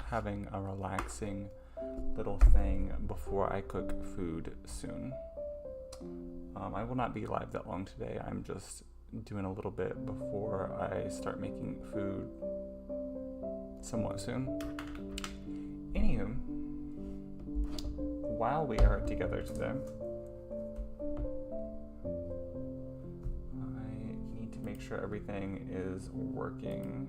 having a relaxing little thing before I cook food soon. I will not be live that long today. I'm just doing a little bit before I start making food somewhat soon. Anywho, while we are together today, I need to make sure everything is working.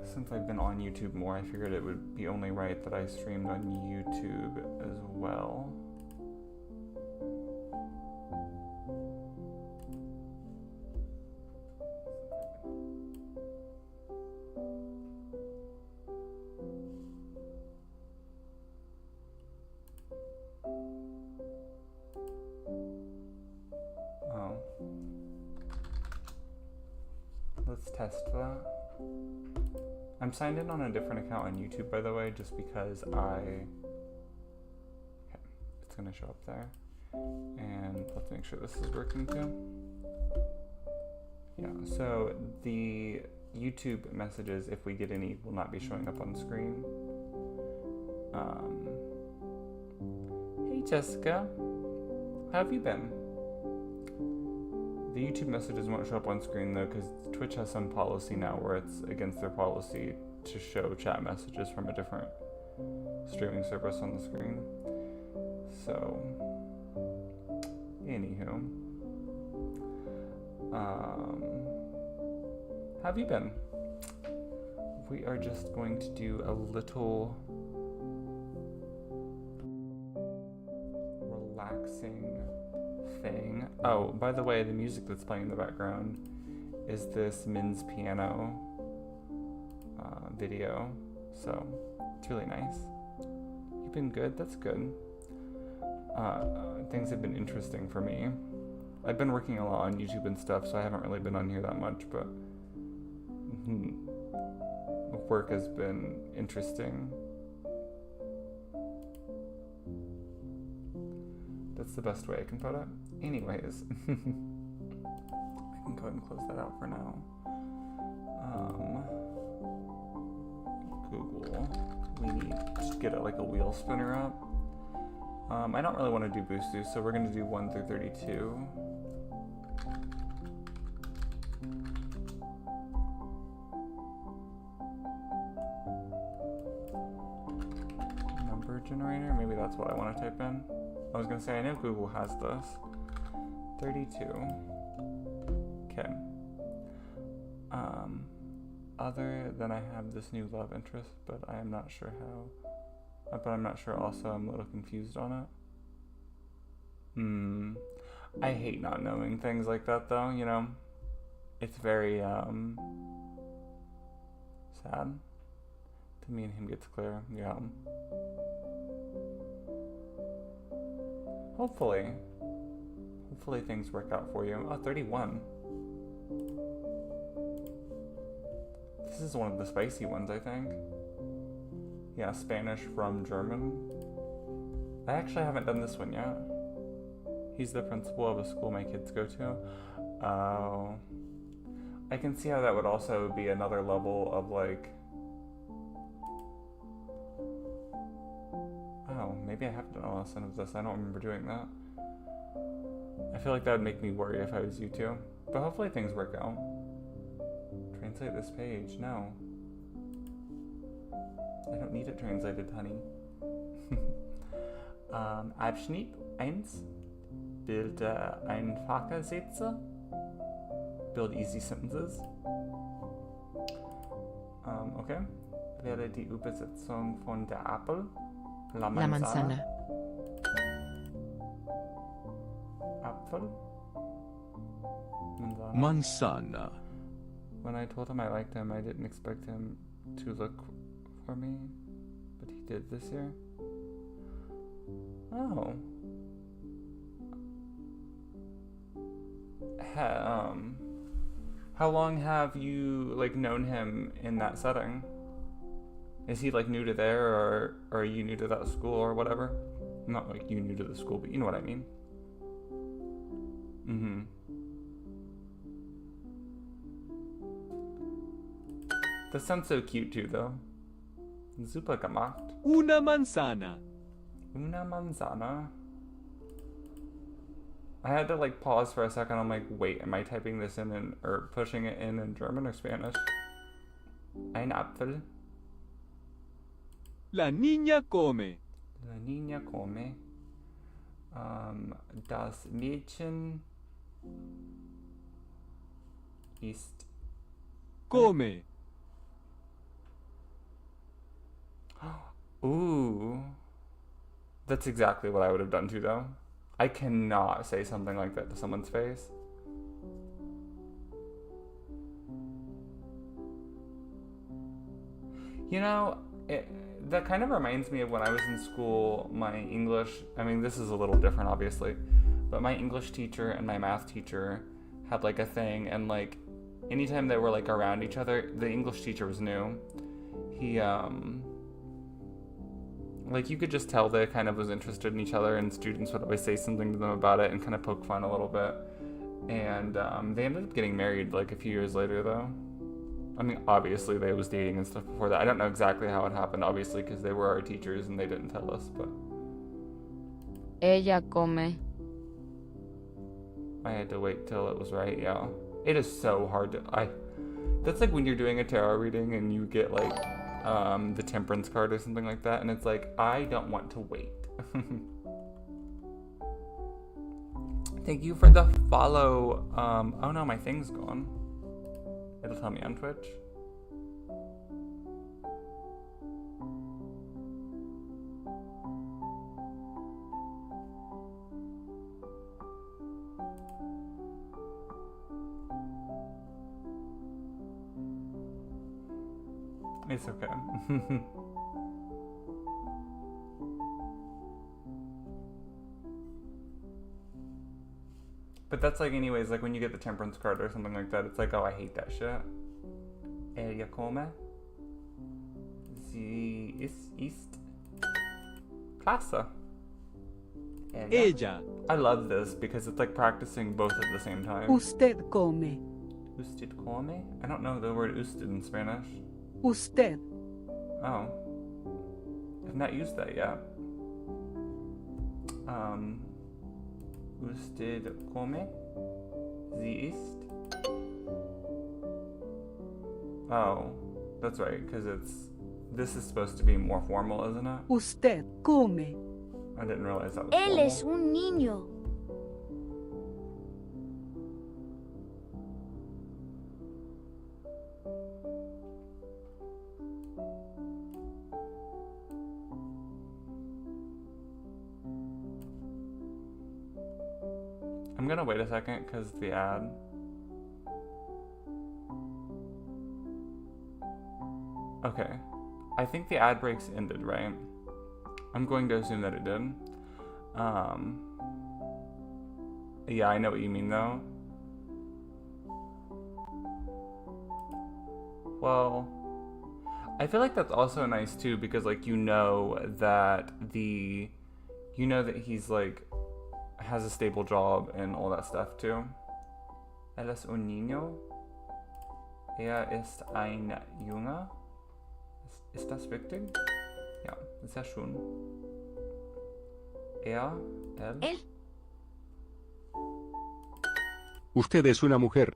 Since I've been on YouTube more, I figured it would be only right that I streamed on YouTube as well. Oh. Let's test that. I'm signed in on a different account on YouTube, by the way, just because okay, it's gonna show up there. And let's make sure this is working too. Yeah, so the YouTube messages, if we get any, will not be showing up on screen. Hey Jessica, how have you been? The YouTube messages won't show up on screen though, because Twitch has some policy now where it's against their policy to show chat messages from a different streaming service on the screen. So, anywho, how have you been? We are just going to do a little relaxing thing. Oh, by the way, the music that's playing in the background is this Min's piano video, so it's really nice. You've been good? That's good. Things have been interesting for me. I've been working a lot on YouTube and stuff, so I haven't really been on here that much, but work has been interesting. That's the best way I can put it. Anyways, I can go ahead and close that out for now. Google, we need to get like a wheel spinner up. I don't really want to do boosties, so we're going to do 1 through 32. Number generator, maybe that's what I want to type in. I was going to say, I know Google has this. 32. Okay. Other than I have this new love interest, but I am not sure how. But I'm not sure also, I'm a little confused on it. I hate not knowing things like that though, you know? It's very, sad. To me and him gets clear, yeah. Hopefully things work out for you. Oh, 31. This is one of the spicy ones, I think. Yeah, Spanish from German. I actually haven't done this one yet. He's the principal of a school my kids go to. Oh. I can see how that would also be another level of like... Oh, maybe I have done a lesson of this. I don't remember doing that. I feel like that would make me worry if I was you too. But hopefully things work out. Translate this page. No. I don't need it translated, honey. Abschnitt 1. Bilde einfache Sätze. Build easy sentences. Okay. Wäre die Übersetzung von der Apfel. La manzana. Apfel. Manzana. When I told him I liked him, I didn't expect him to look for me, but he did this year. Oh. How long have you like known him in that setting? Is he like new to there, or are you new to that school or whatever? Not like you new to the school, but you know what I mean. This sounds so cute too, though. Super gemacht. Una manzana. Una manzana. I had to like pause for a second. I'm like, wait, am I typing this in or pushing it in German or Spanish? Ein Apfel. La niña come. La niña come. Das Mädchen ist. Come. Ooh. That's exactly what I would have done too, though. I cannot say something like that to someone's face. You know, that kind of reminds me of when I was in school, my English, I mean, this is a little different, obviously, but my English teacher and my math teacher had like a thing, and like, anytime they were like around each other, the English teacher was new. He, like, you could just tell they kind of was interested in each other, and students would always say something to them about it and kind of poke fun a little bit. And they ended up getting married like a few years later, though. I mean, obviously they was dating and stuff before that. I don't know exactly how it happened, obviously, because they were our teachers and they didn't tell us, but... Ella come. I had to wait till it was right, yeah. It is so hard to... That's like when you're doing a tarot reading and you get, like, the temperance card or something like that, and it's like, I don't want to wait. Thank you for the follow. Oh no, my thing's gone. It'll tell me on Twitch. It's okay. But that's like, anyways, like when you get the temperance card or something like that, it's like, oh, I hate that shit. Ella come. Sie ist Klasse. Ella. I love this because it's like practicing both at the same time. Usted come. Usted come? I don't know the word usted in Spanish. Usted. Oh. I've not used that yet. Usted come? Sie ist? Oh, that's right, because this is supposed to be more formal, isn't it? Usted come. I didn't realize that was Él formal. es un niño. I'm gonna wait a second because the ad. Okay. I think the ad breaks ended, right? I'm going to assume that it did. Yeah, I know what you mean though. Well, I feel like that's also nice too because like you know that he's like has a stable job and all that stuff too. Él es un niño. Er ist ein Junge. Ist das richtig? Ja, sehr schön. Él. Él. Usted es una mujer.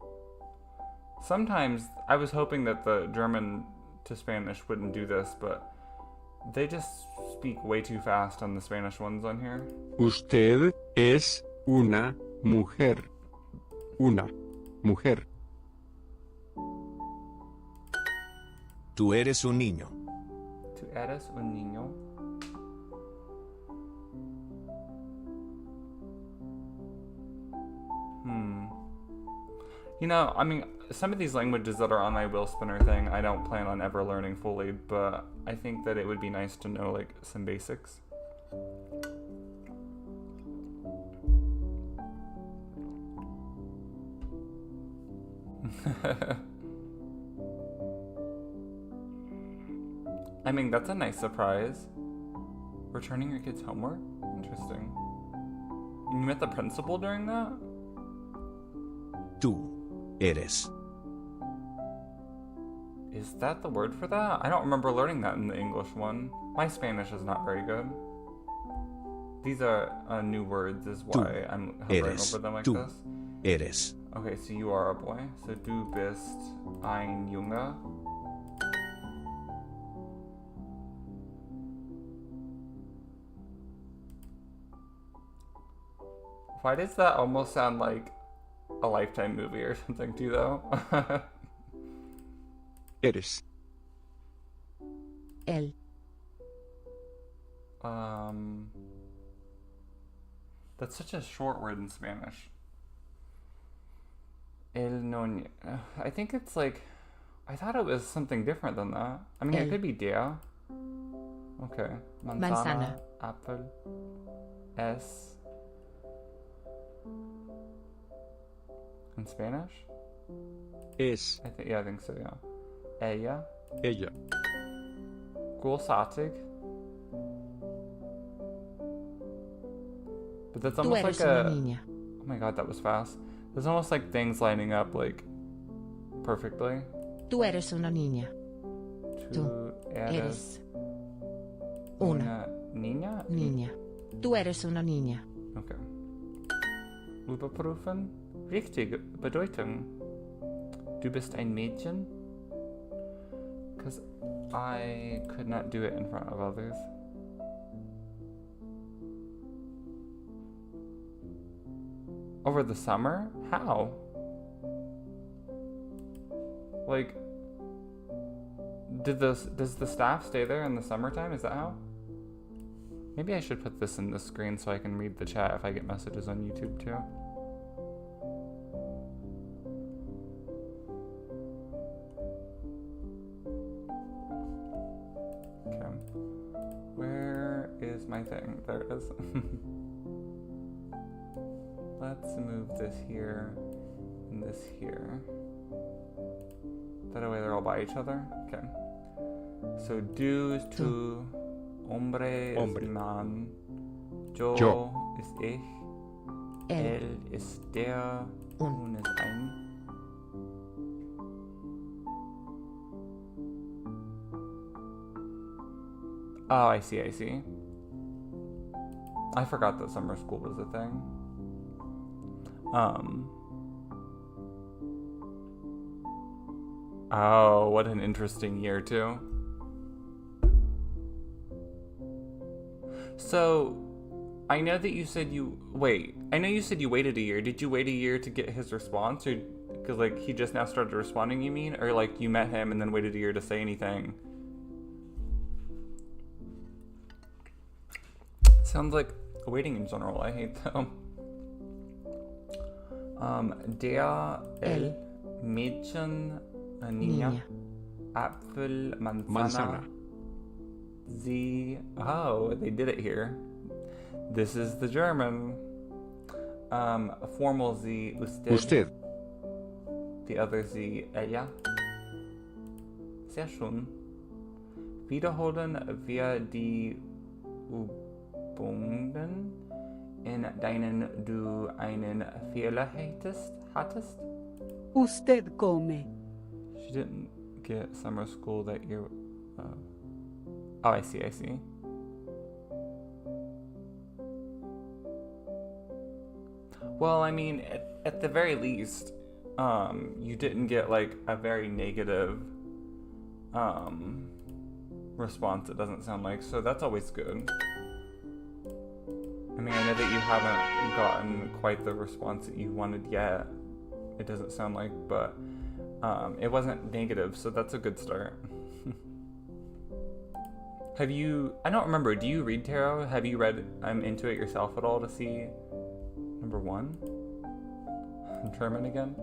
Sometimes I was hoping that the German to Spanish wouldn't do this, but they just speak way too fast on the Spanish ones on here. Usted es una mujer. Una mujer. Tú eres un niño. Tú eres un niño. You know, I mean, some of these languages that are on my wheel spinner thing, I don't plan on ever learning fully, but I think that it would be nice to know, like, some basics. I mean, that's a nice surprise. Returning your kids' homework? Interesting. And you met the principal during that? Tú eres. Is that the word for that? I don't remember learning that in the English one. My Spanish is not very good. These are new words, is why I'm hovering Eres. over them like Tú this. eres. Okay, so you are a boy. So du bist ein Junge. Why does that almost sound like a Lifetime movie or something too, though? Eres. Él. That's such a short word in Spanish. El no. I think it's like. I thought it was something different than that. I mean, it El. could be der. Okay. Manzana. Apple. Es. In Spanish? Es. I think so, yeah. Ella. Ella. Großartig. But that's Tú almost eres like una a. niña. Oh my god, that was fast. There's almost like things lining up like perfectly. Tú eres una niña. Tú Eres una niña? niña. Tú eres una niña. Okay. Überprüfen. Richtige Bedeutung. Du bist ein Mädchen. Because I could not do it in front of others. Over the summer? How? Like, does the staff stay there in the summertime? Is that how? Maybe I should put this in the screen so I can read the chat if I get messages on YouTube too. Okay. Where is my thing? There it is. Let's move this here and this here. That way they're all by each other. Okay. So du is tu, hombre Hombre. is man, yo is ich, Él. él is der, un is ein. Oh, I see. I forgot that summer school was a thing. Oh, what an interesting year, too. So, I know that you said I know you said you waited a year. Did you wait a year to get his response? Or, because, like, he just now started responding, you mean? Or, like, you met him and then waited a year to say anything? Sounds like waiting in general. I hate them. Der, el, Mädchen, Niña, Niña. Apfel, Manzana, Manzana. Sie. Oh, they did it here. This is the German. Formal Sie, usted. Usted. The other Sie, ella. Sehr schön. Wiederholen wir die Übungen, in denen du einen Fehler hattest? Usted come. She didn't get summer school that year. Oh, I see. Well, I mean, at the very least, you didn't get like a very negative response. It doesn't sound like, so that's always good. I mean, I know that you haven't gotten quite the response that you wanted yet. It doesn't sound like, but it wasn't negative, so that's a good start. Have you, I don't remember, do you read tarot? Have you read Into It yourself at all to see number 1? German again?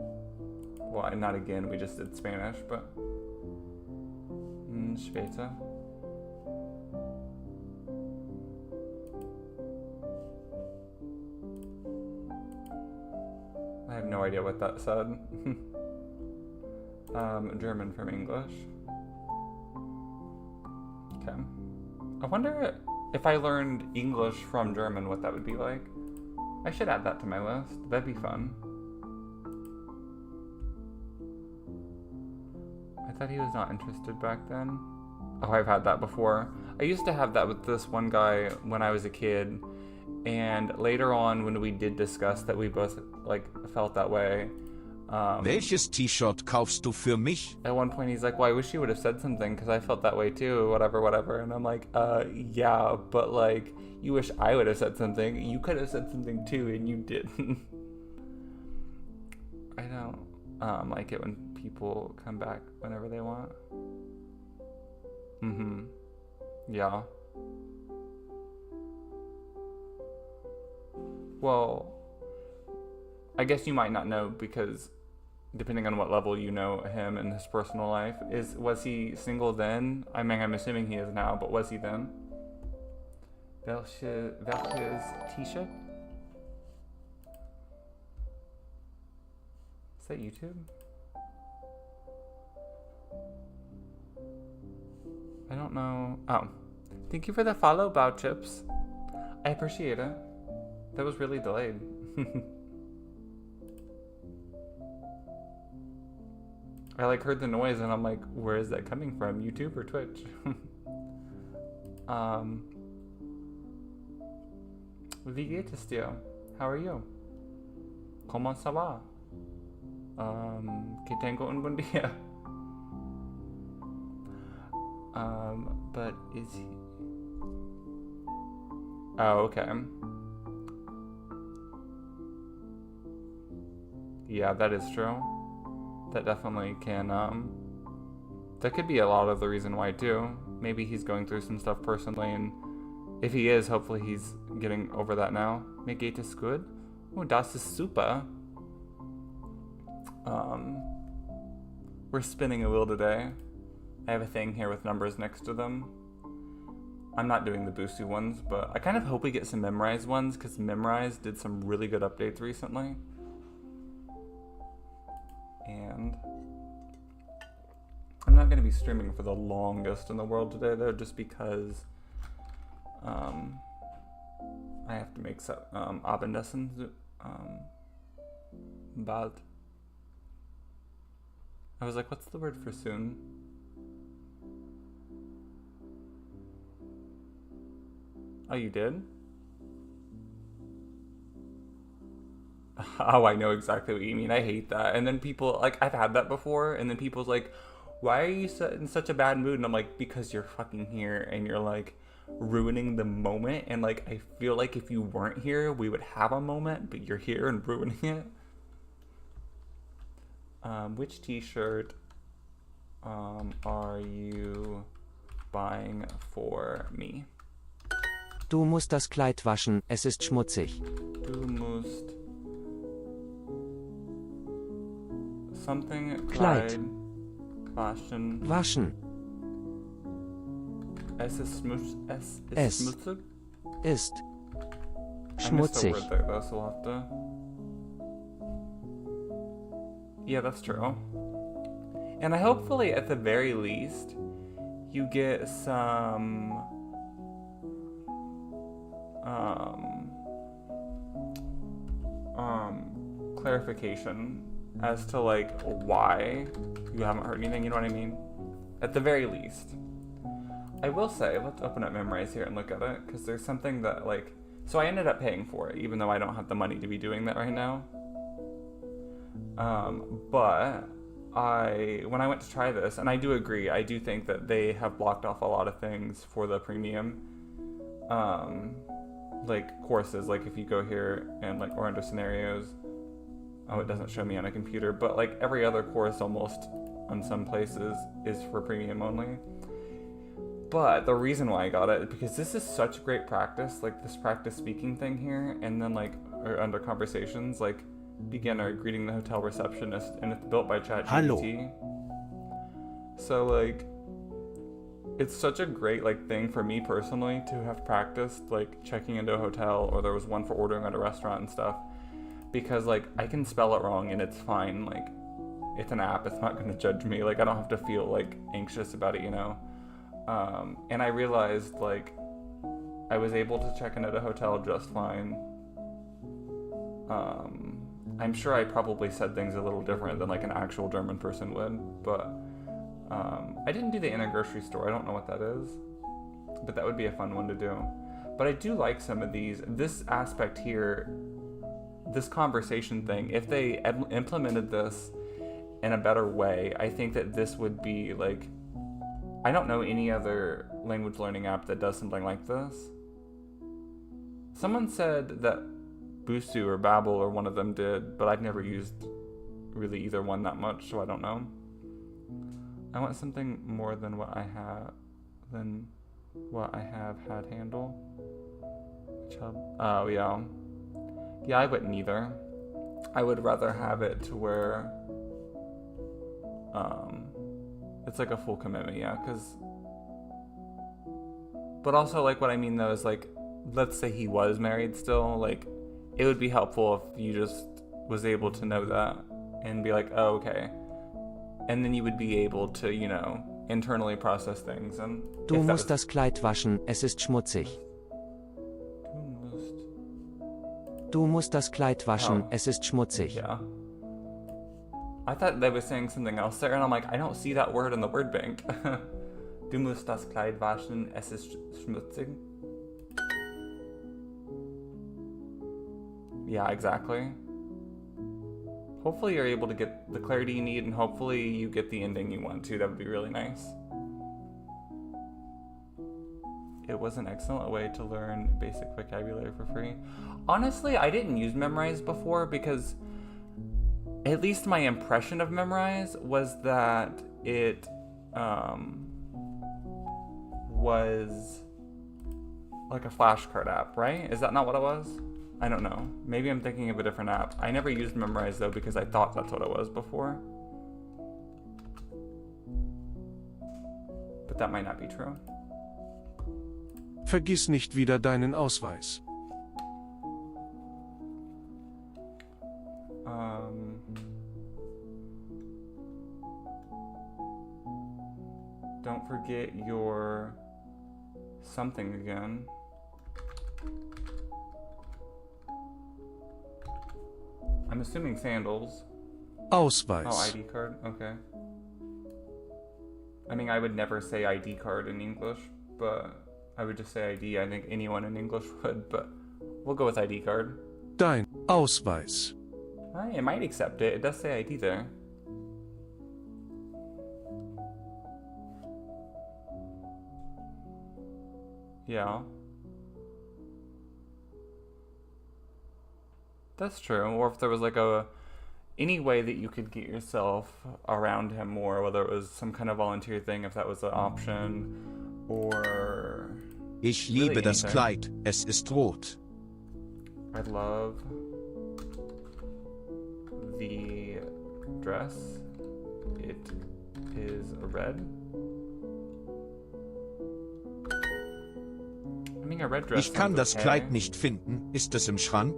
Well, not again, we just did Spanish, but später. I have no idea what that said. German from English. Okay. I wonder if I learned English from German, what that would be like. I should add that to my list. That'd be fun. I thought he was not interested back then. Oh, I've had that before. I used to have that with this one guy when I was a kid, and later on when we did discuss that we both like felt that way. Welches T-Shirt kaufst du für mich? At one point he's like, well, I wish you would have said something because I felt that way too, whatever. And I'm like, yeah, but like, you wish I would have said something. You could have said something too, and you didn't. I don't like it when people come back whenever they want. Yeah. Well, I guess you might not know because depending on what level you know him in his personal life, was he single then? I mean, I'm assuming he is now, but was he then? Welches T-shirt? Is that YouTube? I don't know. Oh, thank you for the follow, Bow Chips. I appreciate it. That was really delayed. I like heard the noise and I'm like, where is that coming from? YouTube or Twitch? Wie geht es dir? How are you? ¿Cómo se va? Que tengo un buen día. But is he... Oh, okay. Yeah, that is true. That definitely can, that could be a lot of the reason why too. Maybe he's going through some stuff personally, and if he is, hopefully he's getting over that now. Mir geht es gut. Oh, das ist super. We're spinning a wheel today. I have a thing here with numbers next to them. I'm not doing the boosty ones, but I kind of hope we get some memorized ones, because memorized did some really good updates recently. And I'm not going to be streaming for the longest in the world today, though, just because I have to make some Abendessen bald. I was like, what's the word for soon? Oh, you did? Oh, I know exactly what you mean. I hate that. And then people, like, I've had that before, and then people's like, why are you in such a bad mood? And I'm like, because you're fucking here, and you're, like, ruining the moment. And, like, I feel like if you weren't here, we would have a moment, but you're here and ruining it. Which t-shirt are you buying for me? Du musst das Kleid waschen, es ist schmutzig. Du musst something Kleid. Waschen. Waschen. Es ist schmutzig. Ist I missed a schmutzig. word there, though, so we'll have to... Yeah, that's true. And I hopefully, at the very least, you get some... clarification as to, like, why you haven't heard anything, you know what I mean? At the very least. I will say, let's open up Memrise here and look at it, because there's something that, like... So I ended up paying for it, even though I don't have the money to be doing that right now. But when I went to try this, and I do agree, I do think that they have blocked off a lot of things for the premium, like courses, like if you go here and like, or under scenarios, oh, it doesn't show me on a computer, but like every other course almost on some places is for premium only. But the reason why I got it is because this is such great practice, like this practice speaking thing here, and then like, or under conversations, like beginner greeting the hotel receptionist, and it's built by ChatGPT. So like, it's such a great like thing for me personally to have practiced like checking into a hotel, or there was one for ordering at a restaurant and stuff, because like I can spell it wrong and it's fine. Like it's an app, it's not going to judge me. Like I don't have to feel like anxious about it, you know. And I realized like I was able to check in at a hotel just fine. I'm sure I probably said things a little different than like an actual German person would, but I didn't do the inner grocery store. I don't know what that is, but that would be a fun one to do. But I do like some of these. This aspect here, this conversation thing, if they implemented this in a better way, I think that this would be like, I don't know any other language learning app that does something like this. Someone said that Busu or Babbel or one of them did, but I've never used really either one that much, so I don't know. I want something more than what I have had handle. Oh yeah. Yeah, I wouldn't either. I would rather have it to where it's like a full commitment, yeah, but also, like, what I mean though is, like, let's say he was married still, like, it would be helpful if you just was able to know that and be like, oh, okay. And then you would be able to, you know, internally process things. And Du musst das Kleid waschen, es ist schmutzig. Du musst das Kleid waschen, es ist schmutzig. Yeah. I thought they were saying something else there, and I'm like, I don't see that word in the word bank. Du musst das Kleid waschen, es ist schmutzig. Yeah, exactly. Hopefully you're able to get the clarity you need, and hopefully you get the ending you want to. That would be really nice. It was an excellent way to learn basic vocabulary for free. Honestly, I didn't use Memrise before because at least my impression of Memrise was that it was like a flashcard app, right? Is that not what it was? I don't know. Maybe I'm thinking of a different app. I never used Memrise though because I thought that's what it was before. But that might not be true. Vergiss nicht wieder deinen Ausweis. Don't forget your something again. I'm assuming sandals. Ausweis. Oh, ID card? Okay. I mean, I would never say ID card in English, but I would just say ID. I think anyone in English would, but we'll go with ID card. Dein Ausweis. I might accept it. It does say ID there. Yeah. That's true. Or if there was like any way that you could get yourself around him more, whether it was some kind of volunteer thing, if that was an option, or Ich really liebe das anything. Kleid, es ist rot. I love the dress. It is red. I mean, a red dress. Ich kann sounds das okay. Kleid nicht finden, ist es im Schrank?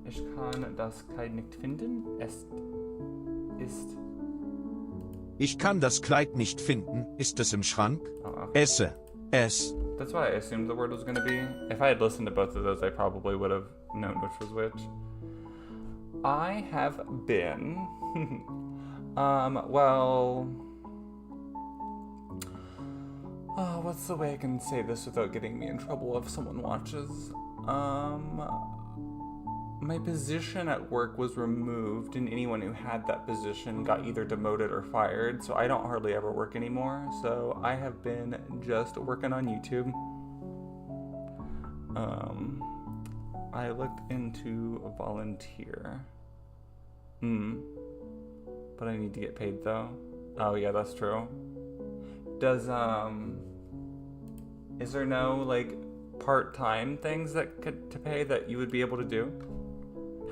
Ich kann das Kleid nicht finden. Es ist. Ich kann das Kleid nicht finden, ist es im Schrank? Oh, okay. Esse, es. That's what I assumed the word was going to be. If I had listened to both of those, I probably would have known which was which. I have been. Well. Oh, what's the way I can say this without getting me in trouble if someone watches? My position at work was removed, and anyone who had that position got either demoted or fired, so I don't hardly ever work anymore. So I have been just working on YouTube. I looked into a volunteer. But I need to get paid though. Oh yeah, that's true. Does is there no like part-time things that could to pay that you would be able to do?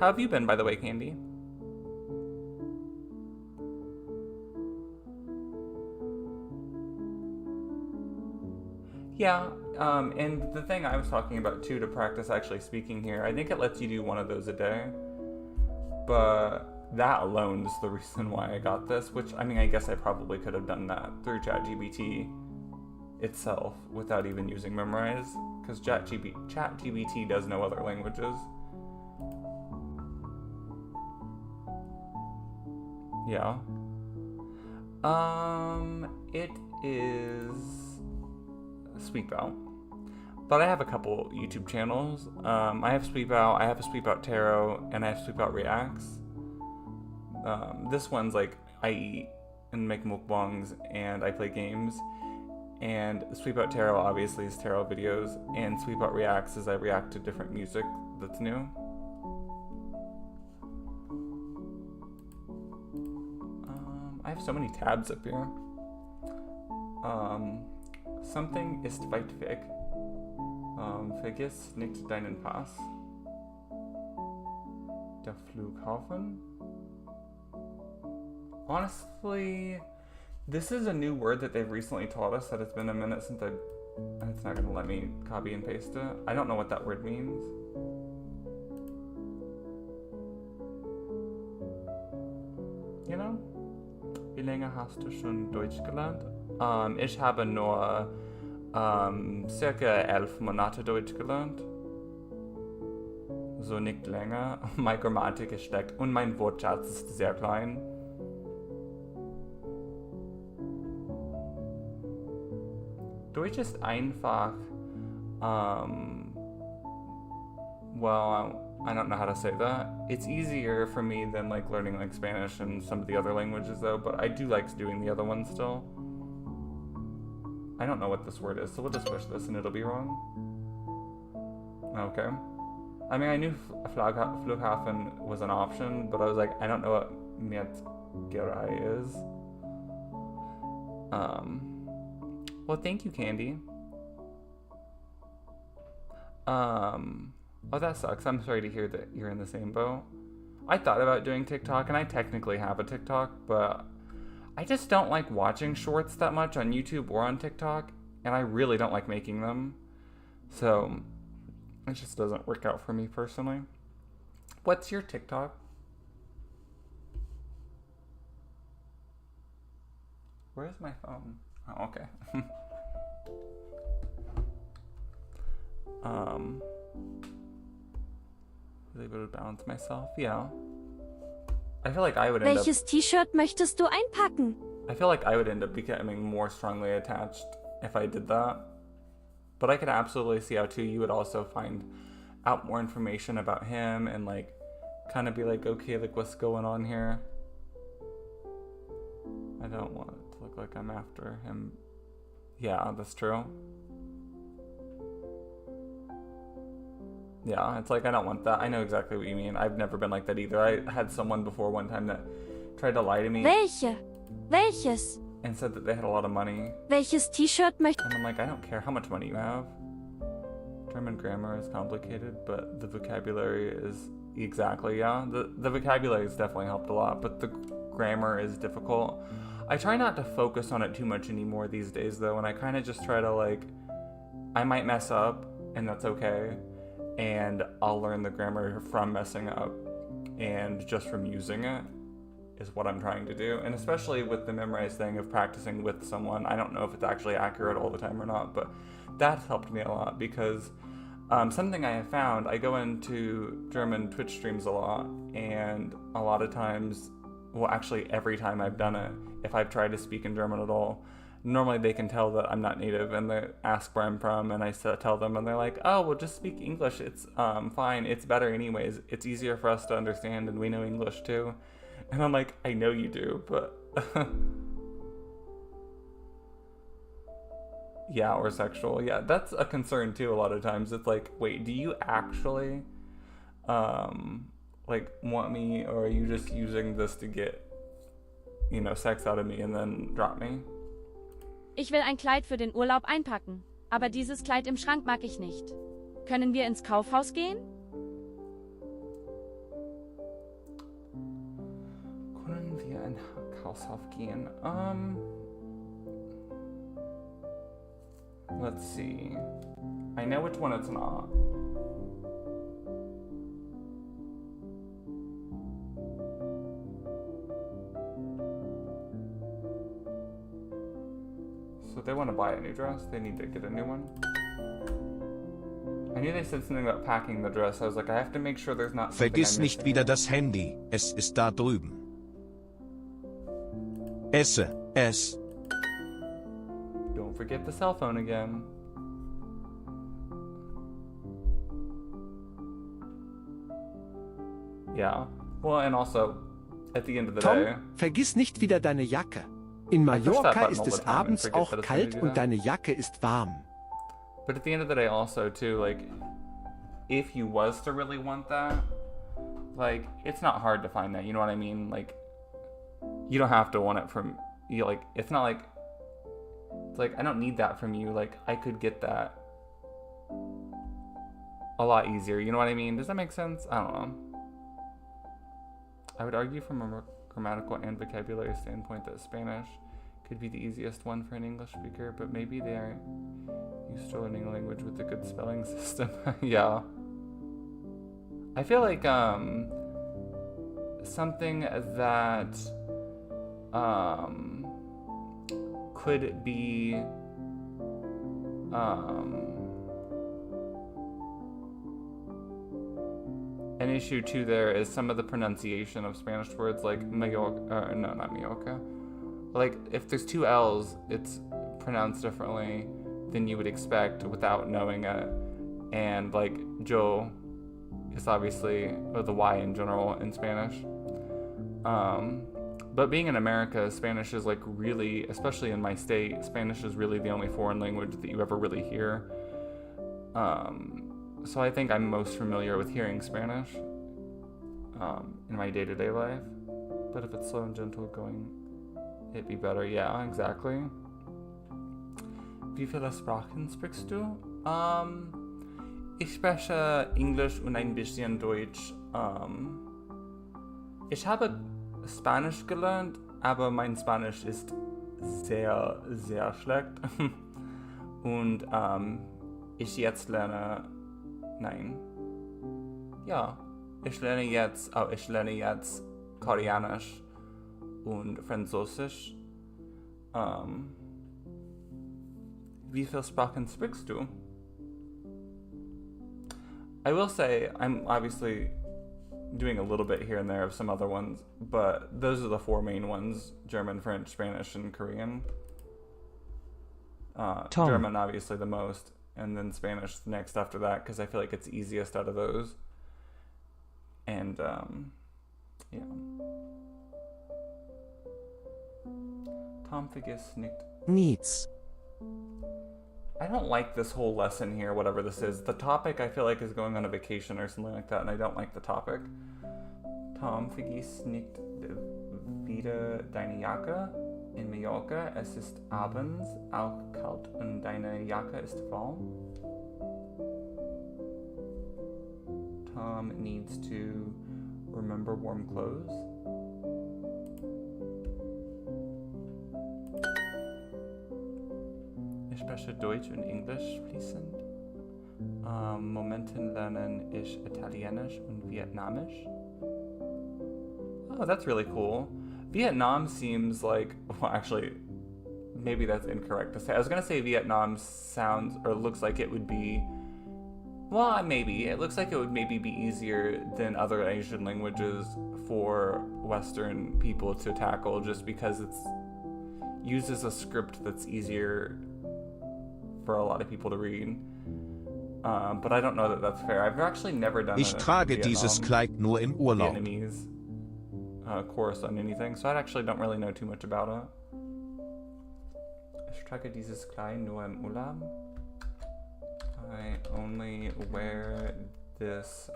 How have you been, by the way, Candy? Yeah, and the thing I was talking about too to practice actually speaking here, I think it lets you do one of those a day. But that alone is the reason why I got this, which, I mean, I guess I probably could have done that through ChatGPT itself without even using Memrise, because ChatGPT does know other languages. Yeah. It is Sweep Out. But I have a couple YouTube channels. I have Sweep Out, I have a Sweep Out Tarot, and I have Sweep Out Reacts. This one's like I eat and make mukbangs and I play games. And Sweep Out Tarot obviously is tarot videos, and Sweep Out Reacts is I react to different music that's new. I have so many tabs up here. Something ist weit weg. Vergiss nicht deinen Pass. Der Flughafen. Honestly, this is a new word that they've recently taught us that it's been a minute since it's not going to let me copy and paste it. I don't know what that word means. You know? Wie lange hast du schon Deutsch gelernt? Ich habe nur circa 11 Monate Deutsch gelernt. So nicht länger. Meine Grammatik ist schlecht und mein Wortschatz ist sehr klein. Deutsch ist einfach, well, I don't know how to say that. It's easier for me than like learning like Spanish and some of the other languages though, but I do like doing the other ones still. I don't know what this word is, so we'll just push this and it'll be wrong. Okay. I mean, I knew Flughafen was an option, but I was like, I don't know what Metzgerei is. Well, thank you, Candy. Oh, that sucks. I'm sorry to hear that you're in the same boat. I thought about doing TikTok, and I technically have a TikTok, but I just don't like watching shorts that much on YouTube or on TikTok, and I really don't like making them. So, it just doesn't work out for me personally. What's your TikTok? Where's my phone? Oh, okay. Was able to balance myself? Yeah. I feel like I would end Welches T-Shirt möchtest du einpacken? I feel like I would end up becoming more strongly attached if I did that. But I could absolutely see how too you would also find out more information about him and like kind of be like, okay, like what's going on here? I don't want it to look like I'm after him. Yeah, that's true. Yeah, it's like I don't want that. I know exactly what you mean. I've never been like that either. I had someone before one time that tried to lie to me. Welches? And said that they had a lot of money. Welches T-Shirt möchtest And I'm like, I don't care how much money you have. German grammar is complicated, but the vocabulary is exactly, yeah. The vocabulary has definitely helped a lot, but the grammar is difficult. I try not to focus on it too much anymore these days though, and I kind of just try to like, I might mess up, and that's okay. And I'll learn the grammar from messing up and just from using it is what I'm trying to do. And especially with the memorized thing of practicing with someone, I don't know if it's actually accurate all the time or not, but that's helped me a lot because something I have found, I go into German Twitch streams a lot, and a lot of times, well actually every time I've done it, if I've tried to speak in German at all, normally they can tell that I'm not native and they ask where I'm from, and I tell them and they're like, oh, well just speak English, it's fine, it's better anyways, it's easier for us to understand and we know English too. And I'm like, I know you do, but yeah, or sexual, yeah, that's a concern too a lot of times. It's like, wait, do you actually like want me, or are you just using this to get, you know, sex out of me and then drop me? Ich will ein Kleid für den Urlaub einpacken, aber dieses Kleid im Schrank mag ich nicht. Können wir ins Kaufhaus gehen? Können wir in Kaufhaus gehen? Let's see. I know which one it's not. So they want to buy a new dress, they need to get a new one. I knew they said something about packing the dress. I was like, I have to make sure there's not something Vergiss I'm nicht missing. wieder das Handy, es ist da drüben. Esse, es. Don't forget the cell phone again. Yeah. Well, and also, at the end of the day, Tom, vergiss nicht wieder deine Jacke. In I push that Mallorca button ist all es the time and abends forget auch that it's kalt gonna do und that. deine Jacke ist warm. but at the end of the day, also too, like, if you was to really want that, like, it's not hard to find that. You know what I mean? Like, you don't have to want it from you. Like, it's not like, it's like I don't need that from you. Like, I could get that a lot easier. You know what I mean? Does that make sense? I don't know. I would argue from a grammatical and vocabulary standpoint that Spanish could be the easiest one for an English speaker, but maybe they aren't used to learning a language with a good spelling system. Yeah. I feel like something that could be an issue too there is some of the pronunciation of Spanish words like Mallorca, no, not Mallorca. Like, if there's two L's, it's pronounced differently than you would expect without knowing it. And, like, yo is obviously, or the Y in general in Spanish. But being in America, Spanish is, like, really, especially in my state, Spanish is really the only foreign language that you ever really hear. So I think I'm most familiar with hearing Spanish in my day-to-day life. But if it's slow and gentle going, it'd be better. Yeah, exactly. Wie viele Sprachen sprichst du? Ich spreche Englisch und ein bisschen Deutsch. Ich habe Spanisch gelernt, aber mein Spanisch ist sehr, sehr schlecht. Und ich jetzt lerne... Nein. Ja, ich lerne jetzt Koreanisch und Französisch. Wie viele Sprachen sprichst du? I will say, I'm obviously doing a little bit here and there of some other ones, but those are the four main ones: German, French, Spanish, and Korean. Tom. German, obviously, the most, and then Spanish next after that, because I feel like it's easiest out of those. And, yeah. Tom vergiss nicht. Niets. I don't like this whole lesson here, whatever this is. The topic, I feel like, is going on a vacation or something like that, and I don't like the topic. Tom, vergiss nicht wieder deine Jacke. In Mallorca, es ist abends auch kalt und deine Jacke ist warm. Tom needs to remember warm clothes. Ich spreche Deutsch und Englisch fließend. Momentan lernen ich Italienisch und Vietnamisch. Oh, that's really cool. Vietnam seems like, well, actually, maybe that's incorrect to say. I was gonna say Vietnam sounds or looks like it would be, well, maybe. It looks like it would maybe be easier than other Asian languages for Western people to tackle, just because it's uses a script that's easier for a lot of people to read. But I don't know that that's fair. I've actually never done Ich a trage dieses Kleid nur im Urlaub. Vietnamese course on anything, so I actually don't really know too much about it. Ich trage dieses Kleid nur im Urlaub. I only wear this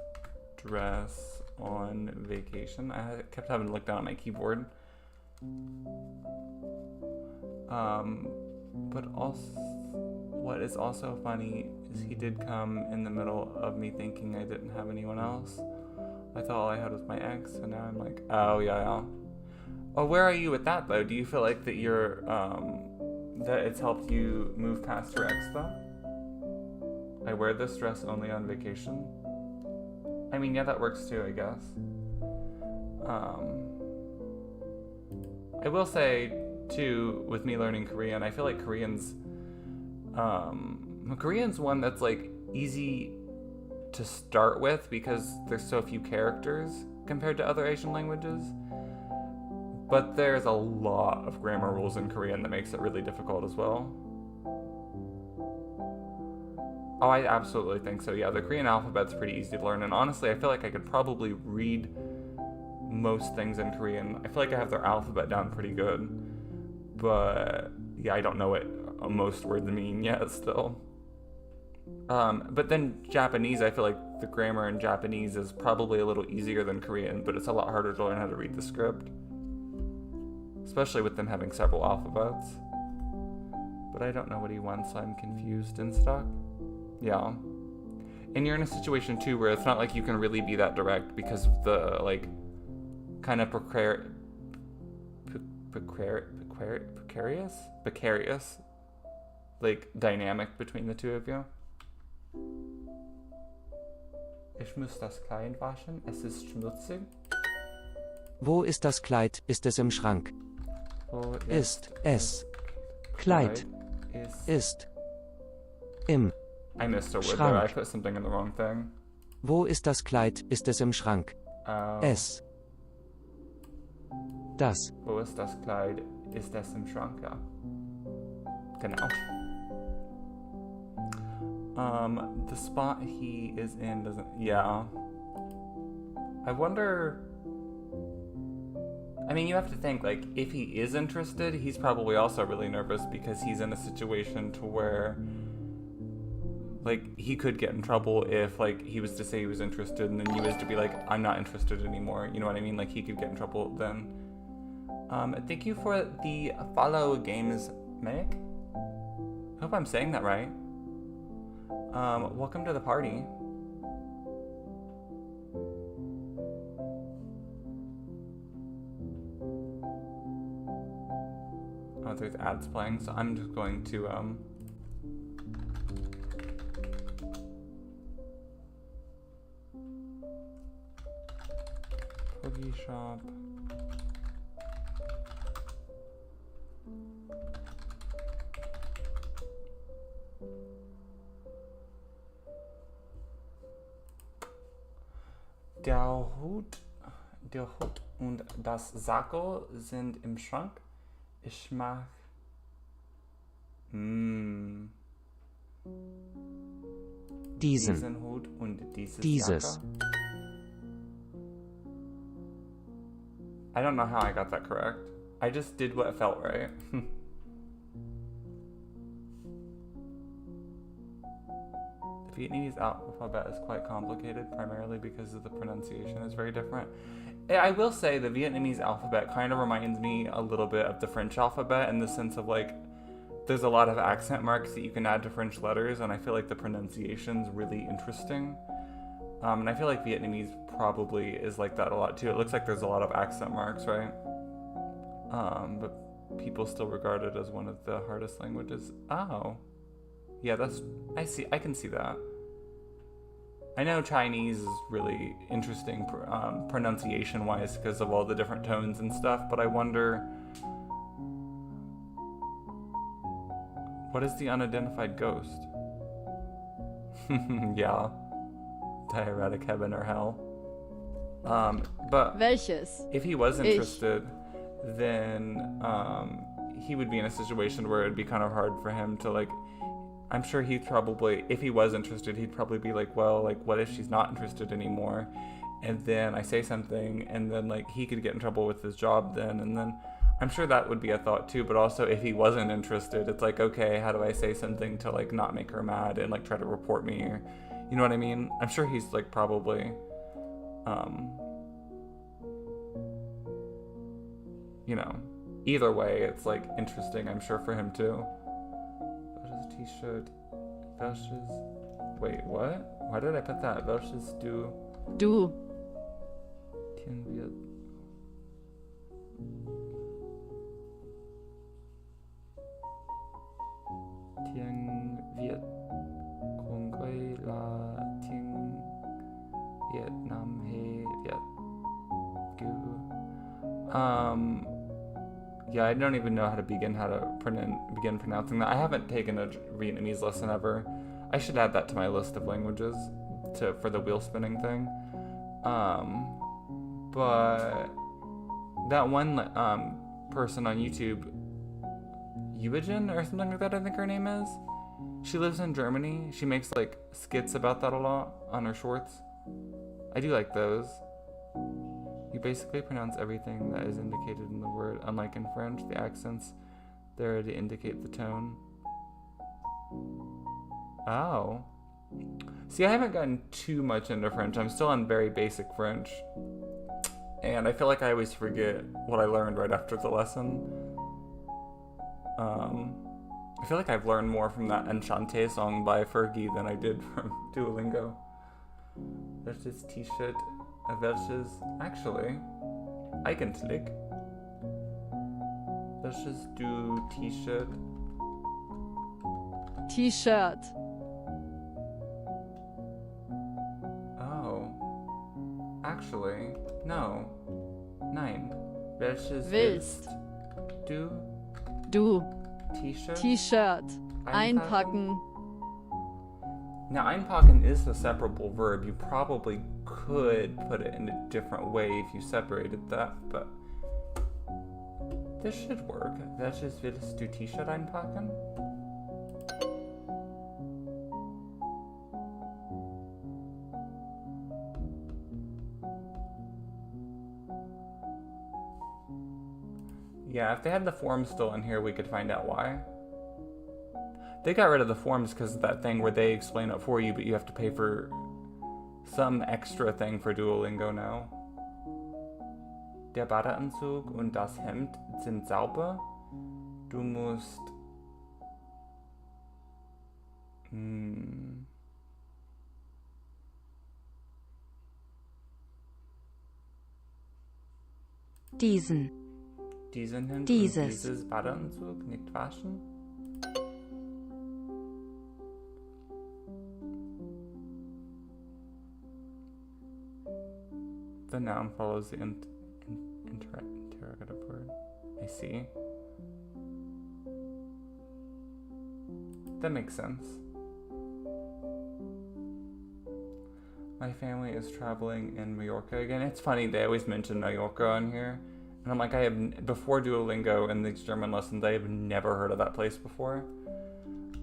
dress on vacation. I kept having to look down at my keyboard. But also, what is also funny is he did come in the middle of me thinking I didn't have anyone else. I thought all I had was my ex, and now I'm like, oh yeah. Oh, where are you with that though? Do you feel like that you're that it's helped you move past your ex though? I wear this dress only on vacation. I mean, yeah, that works too, I guess. I will say too, with me learning Korean, I feel like Korean's one that's like easy to start with because there's so few characters compared to other Asian languages. But there's a lot of grammar rules in Korean that makes it really difficult as well. Oh, I absolutely think so. Yeah, the Korean alphabet's pretty easy to learn, and honestly, I feel like I could probably read most things in Korean. I feel like I have their alphabet down pretty good. But yeah, I don't know what most words mean yet still. But then Japanese, I feel like the grammar in Japanese is probably a little easier than Korean, but it's a lot harder to learn how to read the script. Especially with them having several alphabets. But I don't know what he wants, so I'm confused and stuck. Yeah. And you're in a situation too where it's not like you can really be that direct because of the like kind of precarious like dynamic between the two of you. Ich muss das Kleid waschen, es ist schmutzig. Wo ist das Kleid? Ist es im Schrank? Wo Ist es Kleid? Ist im I missed a word Schrank. there. I put something in the wrong thing. Wo ist das Kleid? Ist es im Schrank? Oh. Es. Das. Wo ist das Kleid? Ist es im Schrank? Ja. Genau. The spot he is in doesn't... Yeah. I wonder... I mean, you have to think, like, if he is interested, he's probably also really nervous because he's in a situation to where, like, he could get in trouble if, like, he was to say he was interested and then you was to be like, I'm not interested anymore. You know what I mean? Like, he could get in trouble then. Thank you for the follow games, Meg. I hope I'm saying that right. Welcome to the party. Oh, there's ads playing, so I'm just going to, Puggy shop. Der Hut und das Sakko sind im Schrank. Ich mag diesen Hut und dieses Jacke. I don't know how I got that correct. I just did what felt right. The Vietnamese alphabet is quite complicated, primarily because of the pronunciation is very different. I will say the Vietnamese alphabet kind of reminds me a little bit of the French alphabet in the sense of like there's a lot of accent marks that you can add to French letters, and I feel like the pronunciation's really interesting. And I feel like Vietnamese probably is like that a lot too. It looks like there's a lot of accent marks, right? But people still regard it as one of the hardest languages. Oh. Yeah, I can see that. I know Chinese is really interesting pronunciation-wise because of all the different tones and stuff, but I wonder... What is the unidentified ghost? Yeah. Diuretic heaven or hell. But Welches? if he was interested, then he would be in a situation where it'd be kind of hard for him to like... I'm sure he'd probably, if he was interested, he'd probably be like, well, like, what if she's not interested anymore? And then I say something, and then, like, he could get in trouble with his job then, and then I'm sure that would be a thought, too, but also if he wasn't interested, it's like, okay, how do I say something to, like, not make her mad and, like, try to report me, or, you know what I mean? I'm sure he's, like, probably, you know, either way, it's, like, interesting, I'm sure, for him, too. T-shirt. Welches. Wait, what? Why did I put that? Welches du. Du. Tieren wir. Tieren wir. Congoy la Tieng Vietnam he Viet. Gu. Yeah, I don't even know how to begin pronouncing that. I haven't taken a Vietnamese lesson ever. I should add that to my list of languages for the wheel spinning thing. But That one person on YouTube, Eugen or something like that, I think her name is. She lives in Germany. She makes like skits about that a lot on her shorts. I do like those. You basically pronounce everything that is indicated in the word. Unlike in French, the accents there to indicate the tone. Oh. See, I haven't gotten too much into French. I'm still on very basic French. And I feel like I always forget what I learned right after the lesson. I feel like I've learned more from that Enchanté song by Fergie than I did from Duolingo. Welches T-shirt, welches, actually, eigentlich. Welches du T-shirt? T-Shirt. Oh. Actually, no. Nein. Welches Willst du du T-shirt? T-Shirt einpacken? Now, einpacken is a separable verb. You probably could put it in a different way if you separated that, but this should work. Welches willst du T-Shirt einpacken? Yeah, if they had the forms still in here, we could find out why. They got rid of the forms because of that thing where they explain it for you, but you have to pay for some extra thing for Duolingo now. Der Badeanzug und das Hemd sind sauber. Du musst... Diesen. Diesen Hemd Dieses. und dieses Badeanzug nicht waschen? The noun follows the interrogative word. I see. That makes sense. My family is traveling in Mallorca again. It's funny, they always mention Mallorca on here. And I'm like, I have, before Duolingo and these German lessons, I have never heard of that place before.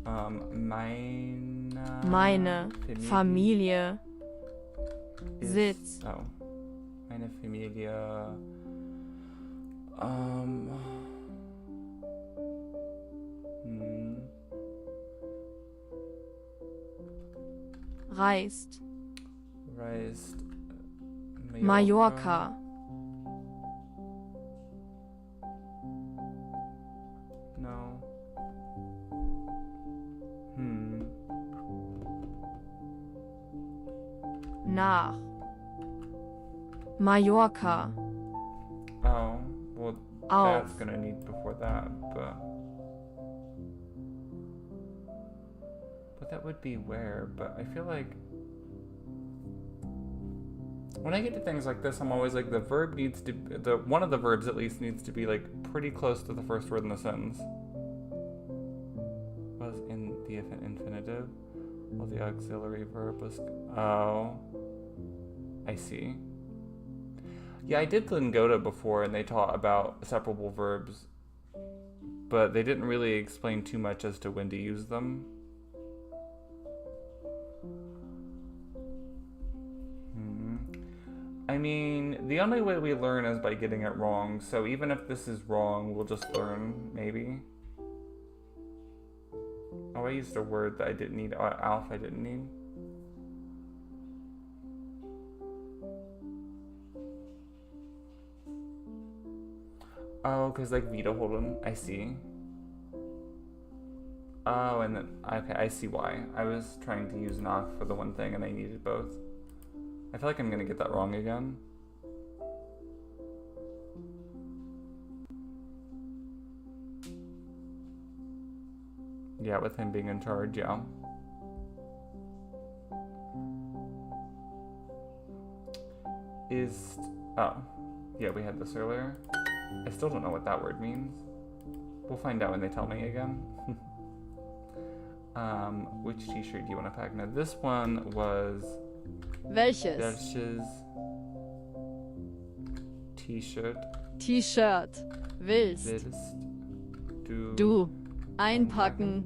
Meine Familie ist, sitzt. Oh. Meine Familie. Reist. Reist. Mallorca. No. Nach. Mallorca. Oh, well, Auf. that's gonna need before that, but that would be where, but I feel like when I get to things like this, I'm always like, the verb needs to, one of the verbs at least needs to be like pretty close to the first word in the sentence. Was in the infinitive, while the auxiliary verb was, oh, I see. Yeah, I did Lingoda before, and they taught about separable verbs, but they didn't really explain too much as to when to use them. I mean, the only way we learn is by getting it wrong, so even if this is wrong, we'll just learn, maybe. Oh, I used a word that I didn't need. Alf I didn't need. Oh, because like wiederholen, I see. Oh, and then, okay, I see why. I was trying to use nach for the one thing and I needed both. I feel like I'm gonna get that wrong again. Yeah, with him being in charge, yeah. Is, oh, yeah, we had this earlier. I still don't know what that word means. We'll find out when they tell me again. Which t-shirt do you want to pack? Now this one was... Welches? Welches t-shirt T-Shirt. Willst. Willst du Du. Einpacken.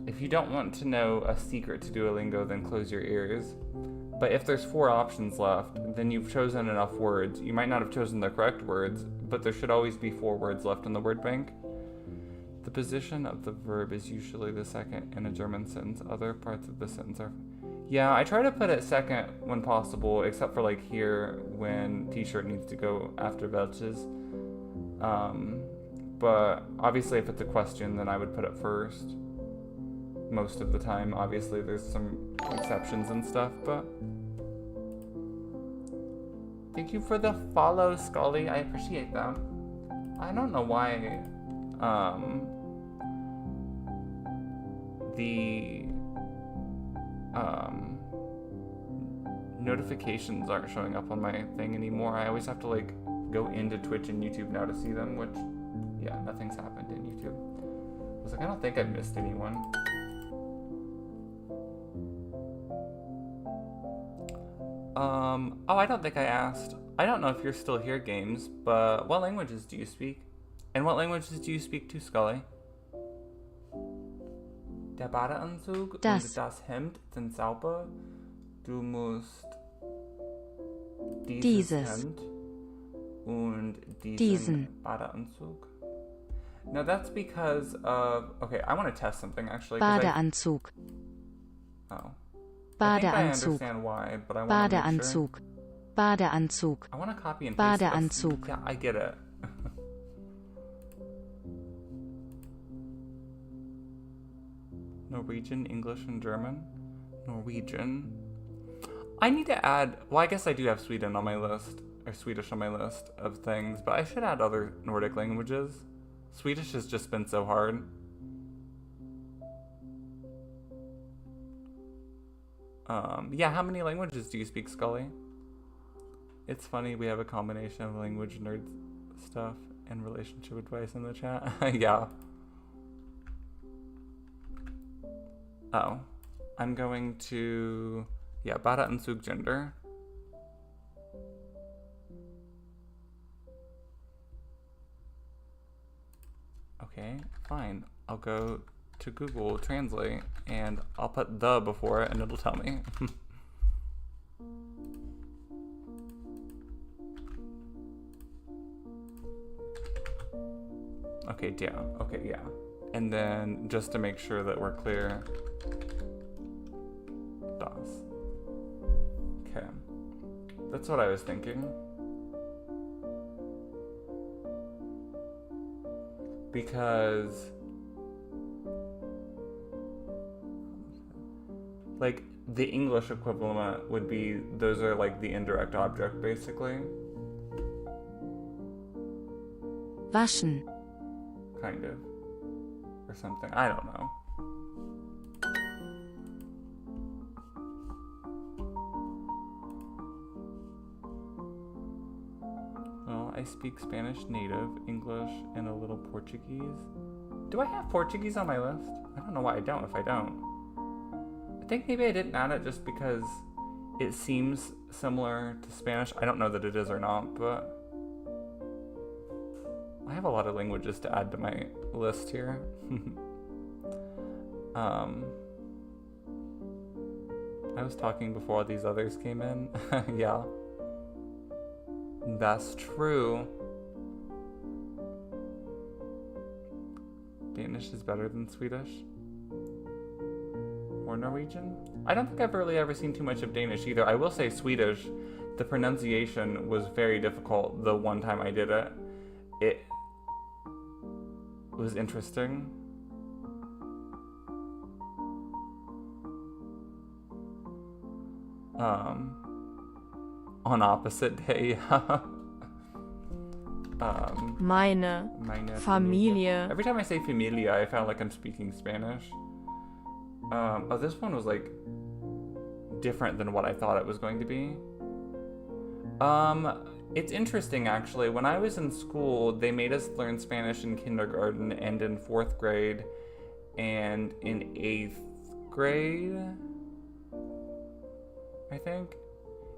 If you don't want to know a secret to Duolingo, then close your ears. But if there's 4 options left, then you've chosen enough words. You might not have chosen the correct words, but there should always be 4 words left in the word bank. The position of the verb is usually the second in a German sentence. Other parts of the sentence are... Yeah, I try to put it second when possible, except for like here when t-shirt needs to go after welches. But obviously if it's a question, then I would put it first. Most of the time, obviously there's some exceptions and stuff, but... Thank you for the follow, Scully. I appreciate that. I don't know why, the notifications aren't showing up on my thing anymore. I always have to like go into Twitch and YouTube now to see them, which, yeah, nothing's happened in YouTube. I was like, I don't think I've missed anyone. Oh, I don't think I asked. I don't know if you're still here, Games, but what languages do you speak? And what languages do you speak to, Scully? Der Badeanzug und das Hemd sind sauber. Du musst dieses Hemd und diesen Badeanzug. No, that's because of... Okay, I want to test something, actually. Badeanzug. Oh. Badeanzug. I think I understand why, but I want to make sure. Badeanzug. I want to copy and paste this. Badeanzug. Yeah, I get it. Norwegian, English, and German. Norwegian. I need to add... Well, I guess I do have Sweden on my list. Or Swedish on my list of things. But I should add other Nordic languages. Swedish has just been so hard. Yeah, how many languages do you speak, Scully? It's funny, we have a combination of language nerd stuff and relationship advice in the chat. Yeah. Oh. I'm going to... Yeah, Badeanzug gender. Okay, fine. I'll go to Google Translate and I'll put the before it and it'll tell me. Okay, yeah. Okay, yeah. And then just to make sure that we're clear, das. Okay. That's what I was thinking. Because like the English equivalent would be, those are like the indirect object basically. Waschen. Kind of. Or something. I don't know. Well, I speak Spanish native, English, and a little Portuguese. Do I have Portuguese on my list? I don't know why I don't if I don't. I think maybe I didn't add it just because it seems similar to Spanish. I don't know that it is or not, but I have a lot of languages to add to my list here. I was talking before all these others came in. Yeah. That's true. Danish is better than Swedish. Or Norwegian? I don't think I've really ever seen too much of Danish either. I will say Swedish, the pronunciation was very difficult the one time I did it. It was interesting. On opposite day, Meine Familie. Every time I say familia, I sound like I'm speaking Spanish. Oh, this one was like different than what I thought it was going to be. It's interesting actually. When I was in school, they made us learn Spanish in kindergarten and in 4th grade and in 8th grade, I think.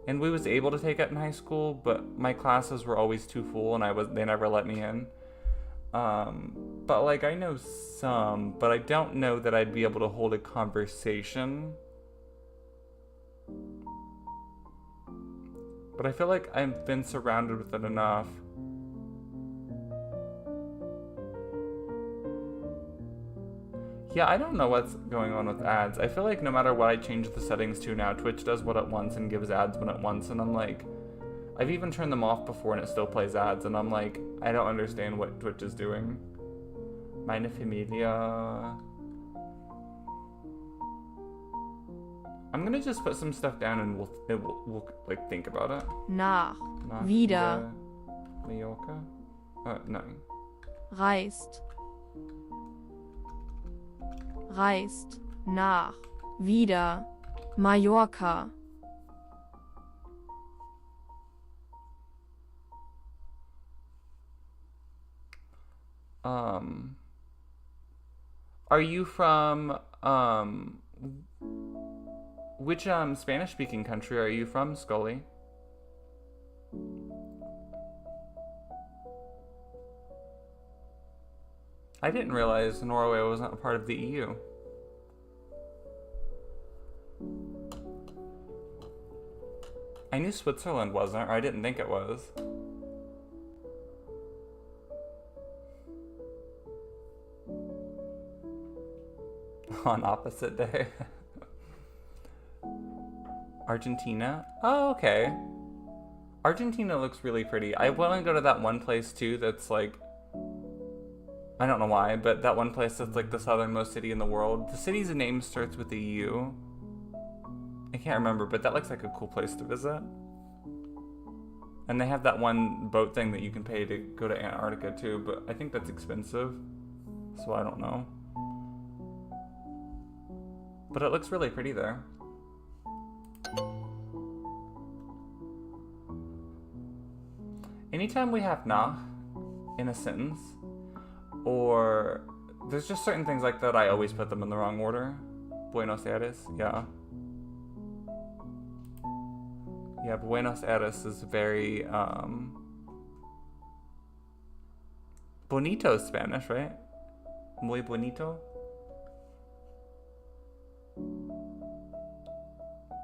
And we was able to take it in high school, but my classes were always too full and they never let me in. But like I know some, but I don't know that I'd be able to hold a conversation. But I feel like I've been surrounded with it enough. Yeah, I don't know what's going on with ads. I feel like no matter what I change the settings to now, Twitch does what it wants and gives ads when it wants, and I'm like, I've even turned them off before and it still plays ads, and I'm like, I don't understand what Twitch is doing. Meine Familie. I'm gonna just put some stuff down and we'll like think about it. Nach. Nach Wieder. Mallorca? Nein. Reist. Reist. Nach. Wieder. Mallorca. Are you from, which, Spanish-speaking country are you from, Scully? I didn't realize Norway wasn't a part of the EU. I knew Switzerland wasn't, or I didn't think it was. On opposite day. Argentina? Oh, okay. Argentina looks really pretty. I want to go to that one place too that's like, I don't know why, but that one place that's like the southernmost city in the world. The city's name starts with a U. I can't remember, but that looks like a cool place to visit. And they have that one boat thing that you can pay to go to Antarctica too, but I think that's expensive. So I don't know. But it looks really pretty there. Anytime we have nach in a sentence, or there's just certain things like that, I always put them in the wrong order. Buenos Aires, yeah. Yeah, Buenos Aires is very, bonito is Spanish, right? Muy bonito.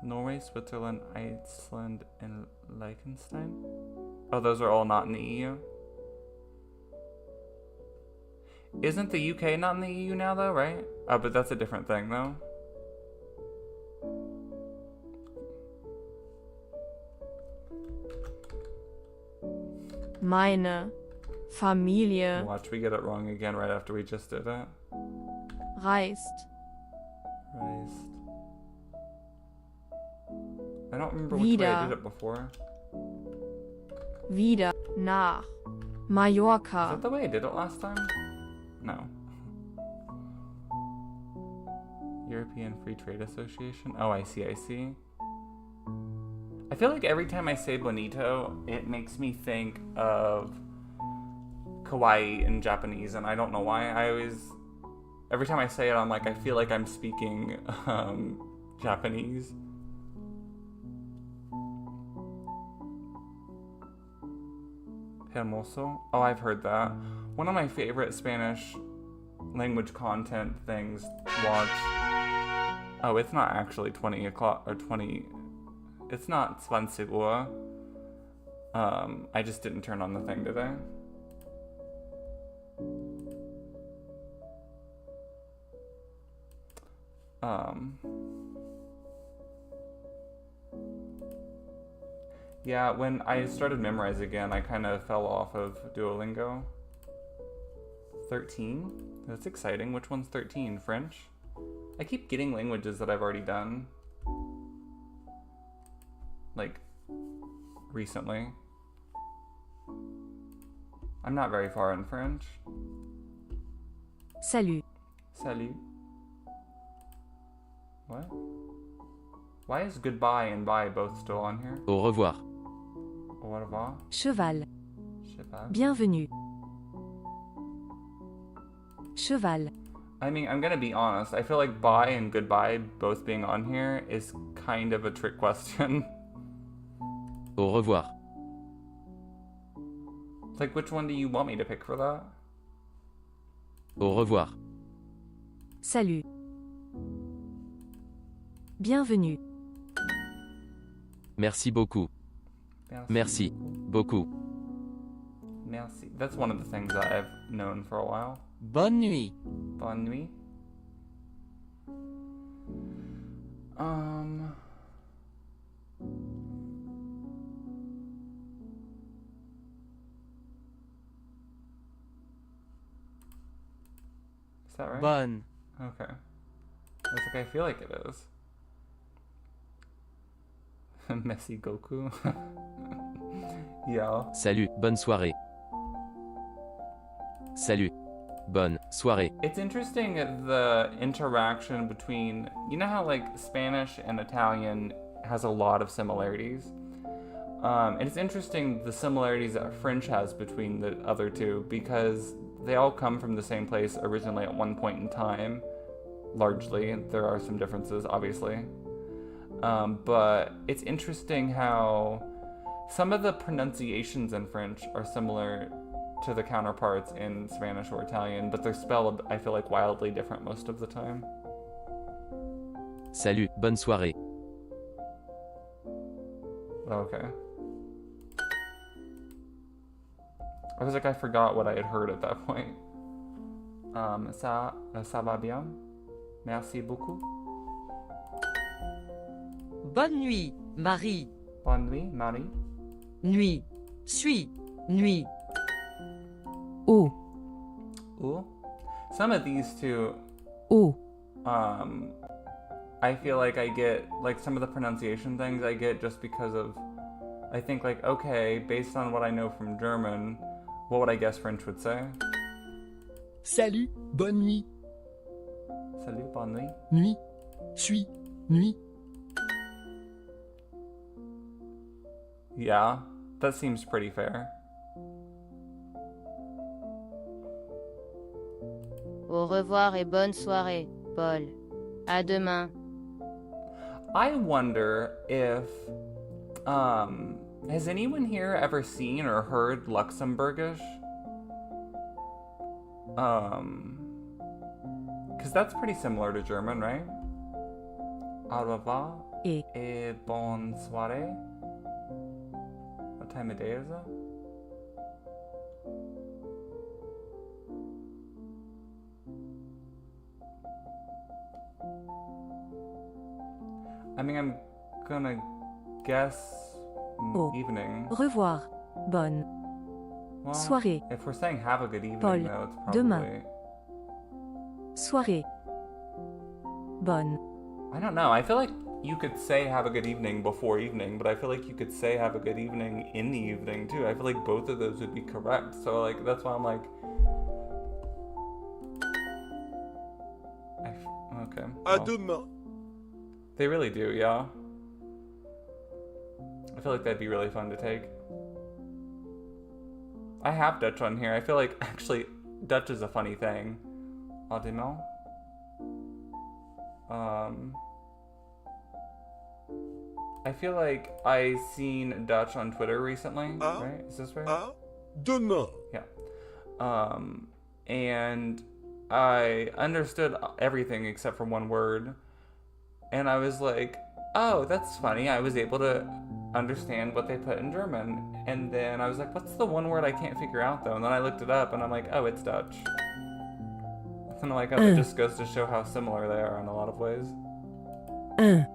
Norway, Switzerland, Iceland, and Liechtenstein? Oh, those are all not in the EU? Isn't the UK not in the EU now, though, right? Oh, but that's a different thing, though. Meine Familie. Watch, we get it wrong again right after we just did it. Reist. Reist. I don't remember which way I did it before. Wieder. Nach. Is Mallorca. that the way I did it last time? No. European Free Trade Association? Oh, I see, I see. I feel like every time I say bonito, it makes me think of kawaii in Japanese, and I don't know why. Every time I say it, I'm like, I feel like I'm speaking Japanese. Hermoso? Oh, I've heard that. One of my favorite Spanish language content things to watch. Oh, it's not actually 20 o'clock or 20. It's not 20 Uhr. I just didn't turn on the thing today. Yeah, when I started Memrise again, I kind of fell off of Duolingo. 13? That's exciting. Which one's 13? French? I keep getting languages that I've already done. Like, recently. I'm not very far in French. Salut. Salut. What? Why is goodbye and bye both still on here? Au revoir. Au revoir. Cheval. Cheval. Bienvenue. Cheval. I mean, I'm gonna be honest. I feel like bye and goodbye both being on here is kind of a trick question. Au revoir. Like, which one do you want me to pick for that? Au revoir. Salut. Bienvenue. Merci beaucoup. Merci. Beaucoup. Merci. That's one of the things that I've known for a while. Bonne nuit. Bonne nuit. Is that right? Bonne. Okay. I was like, I feel like it is. Messi Goku. Yeah. Salut, bonne soirée. Salut. Bonne soirée. It's interesting the interaction between, you know how like Spanish and Italian has a lot of similarities? And it's interesting the similarities that French has between the other two because they all come from the same place originally at one point in time, largely. There are some differences, obviously. But it's interesting how some of the pronunciations in French are similar to the counterparts in Spanish or Italian, but they're spelled, I feel like, wildly different most of the time. Salut, bonne soirée. Okay. I was like, I forgot what I had heard at that point. Ça va bien? Merci beaucoup. Bonne nuit, Marie. Bonne nuit, Marie. Nuit. Suis. Nuit. Oh. Ooh. Some of these two, Oh. I feel like I get, like, some of the pronunciation things I get just because of, I think, like, okay, based on what I know from German, what would I guess French would say? Salut, bonne nuit. Salut, bonne nuit. Nuit. Suis. Nuit. Yeah, that seems pretty fair. Au revoir et bonne soirée, Paul. À demain. I wonder if, has anyone here ever seen or heard Luxembourgish? Because that's pretty similar to German, right? Au revoir et bonne soirée. What time of day is it? I mean, I'm gonna guess evening. Revoir. Bonne Well, soirée. if we're saying have a good evening, Paul, though, it's probably... demain. Soirée. Bonne. I don't know. I feel like you could say have a good evening before evening, but I feel like you could say have a good evening in the evening, too. I feel like both of those would be correct. So, like, that's why I'm like... Okay. À well. demain. They really do, yeah. I feel like that'd be really fun to take. I have Dutch on here. I feel like, actually, Dutch is a funny thing. À demain. I feel like I seen Dutch on Twitter recently, right? Is this right? À demain. Yeah. And I understood everything except for one word. And I was like, oh, that's funny. I was able to understand what they put in German. And then I was like, what's the one word I can't figure out, though? And then I looked it up, and I'm like, oh, it's Dutch. And I'm like, oh, it just goes to show how similar they are in a lot of ways. Oh.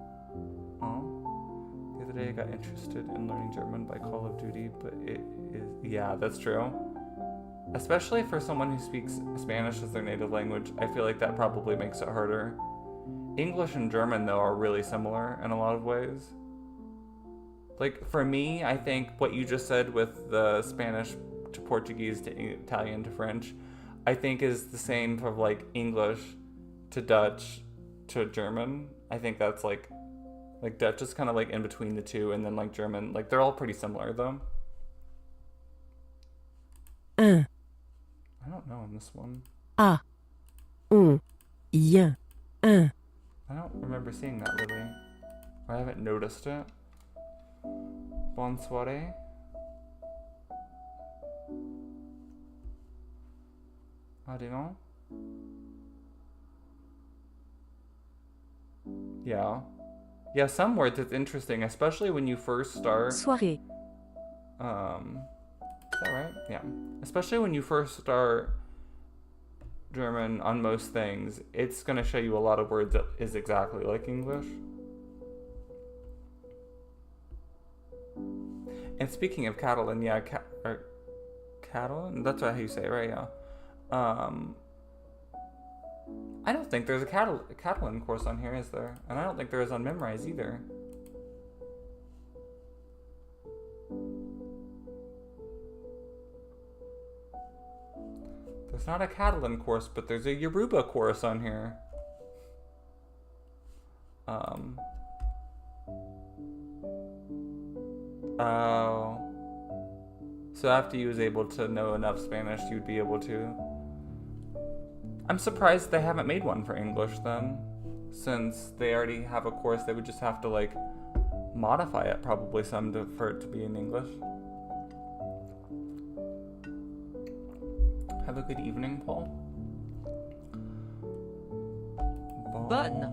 The other day I got interested in learning German by Call of Duty, but it is... Yeah, that's true. Especially for someone who speaks Spanish as their native language, I feel like that probably makes it harder. English and German, though, are really similar in a lot of ways. Like, for me, I think what you just said with the Spanish to Portuguese to Italian to French, I think is the same for, like, English to Dutch to German. I think that's, like Dutch is kind of, like, in between the two, and then, like, German. Like, they're all pretty similar, though. I don't know on this one. I I don't remember seeing that really. I haven't noticed it. Bonne soirée. I don't know. Yeah. Yeah, some words it's interesting, especially when you first start. Soirée. Is that right? Yeah. Especially when you first start German on most things, it's going to show you a lot of words that is exactly like English. And speaking of Catalan, yeah, Catalan? That's how you say it, right? Yeah. I don't think there's a Catalan course on here, is there? And I don't think there is on Memrise either. There's not a Catalan course, but there's a Yoruba course on here. Oh. So after you was able to know enough Spanish, you'd be able to. I'm surprised they haven't made one for English then. Since they already have a course, they would just have to like modify it probably some for it to be in English. Have a good evening, Paul. Bonne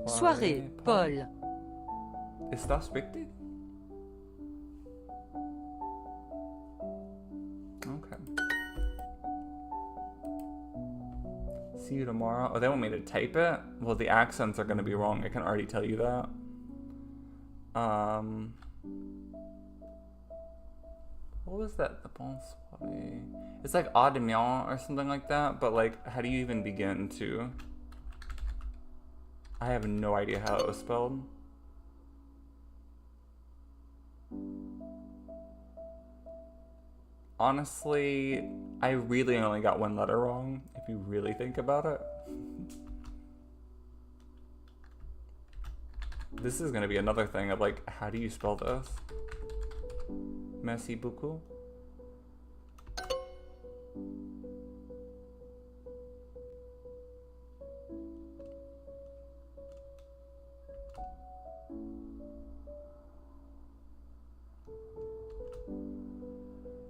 soirée, Paul. Is that richtig? Okay. See you tomorrow. Oh, they want me to type it? Well, the accents are going to be wrong. I can already tell you that. What was that? The bon soirée. It's like à demain or something like that. But like, how do you even begin to? I have no idea how it was spelled. Honestly, I really only got one letter wrong, if you really think about it. This is gonna be another thing of like, how do you spell this? Merci beaucoup.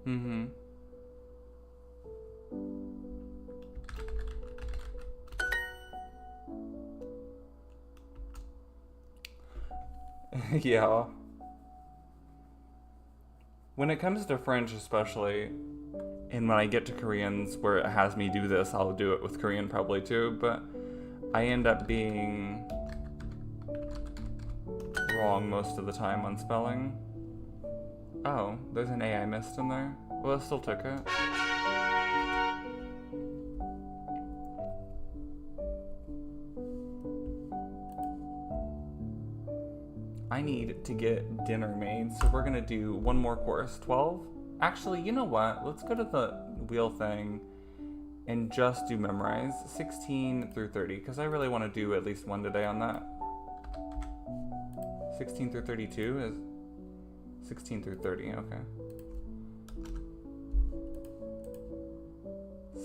Mm-hmm. Yeah. When it comes to French especially, and when I get to Koreans where it has me do this, I'll do it with Korean probably too, but I end up being wrong most of the time on spelling. Oh, there's an A I missed in there. Well, I still took it. I need to get dinner made, so we're gonna do one more course. 12? Actually, you know what? Let's go to the wheel thing and just do memorize 16 through 30, because I really want to do at least one today on that. 16 through 32 is 16 through 30, okay.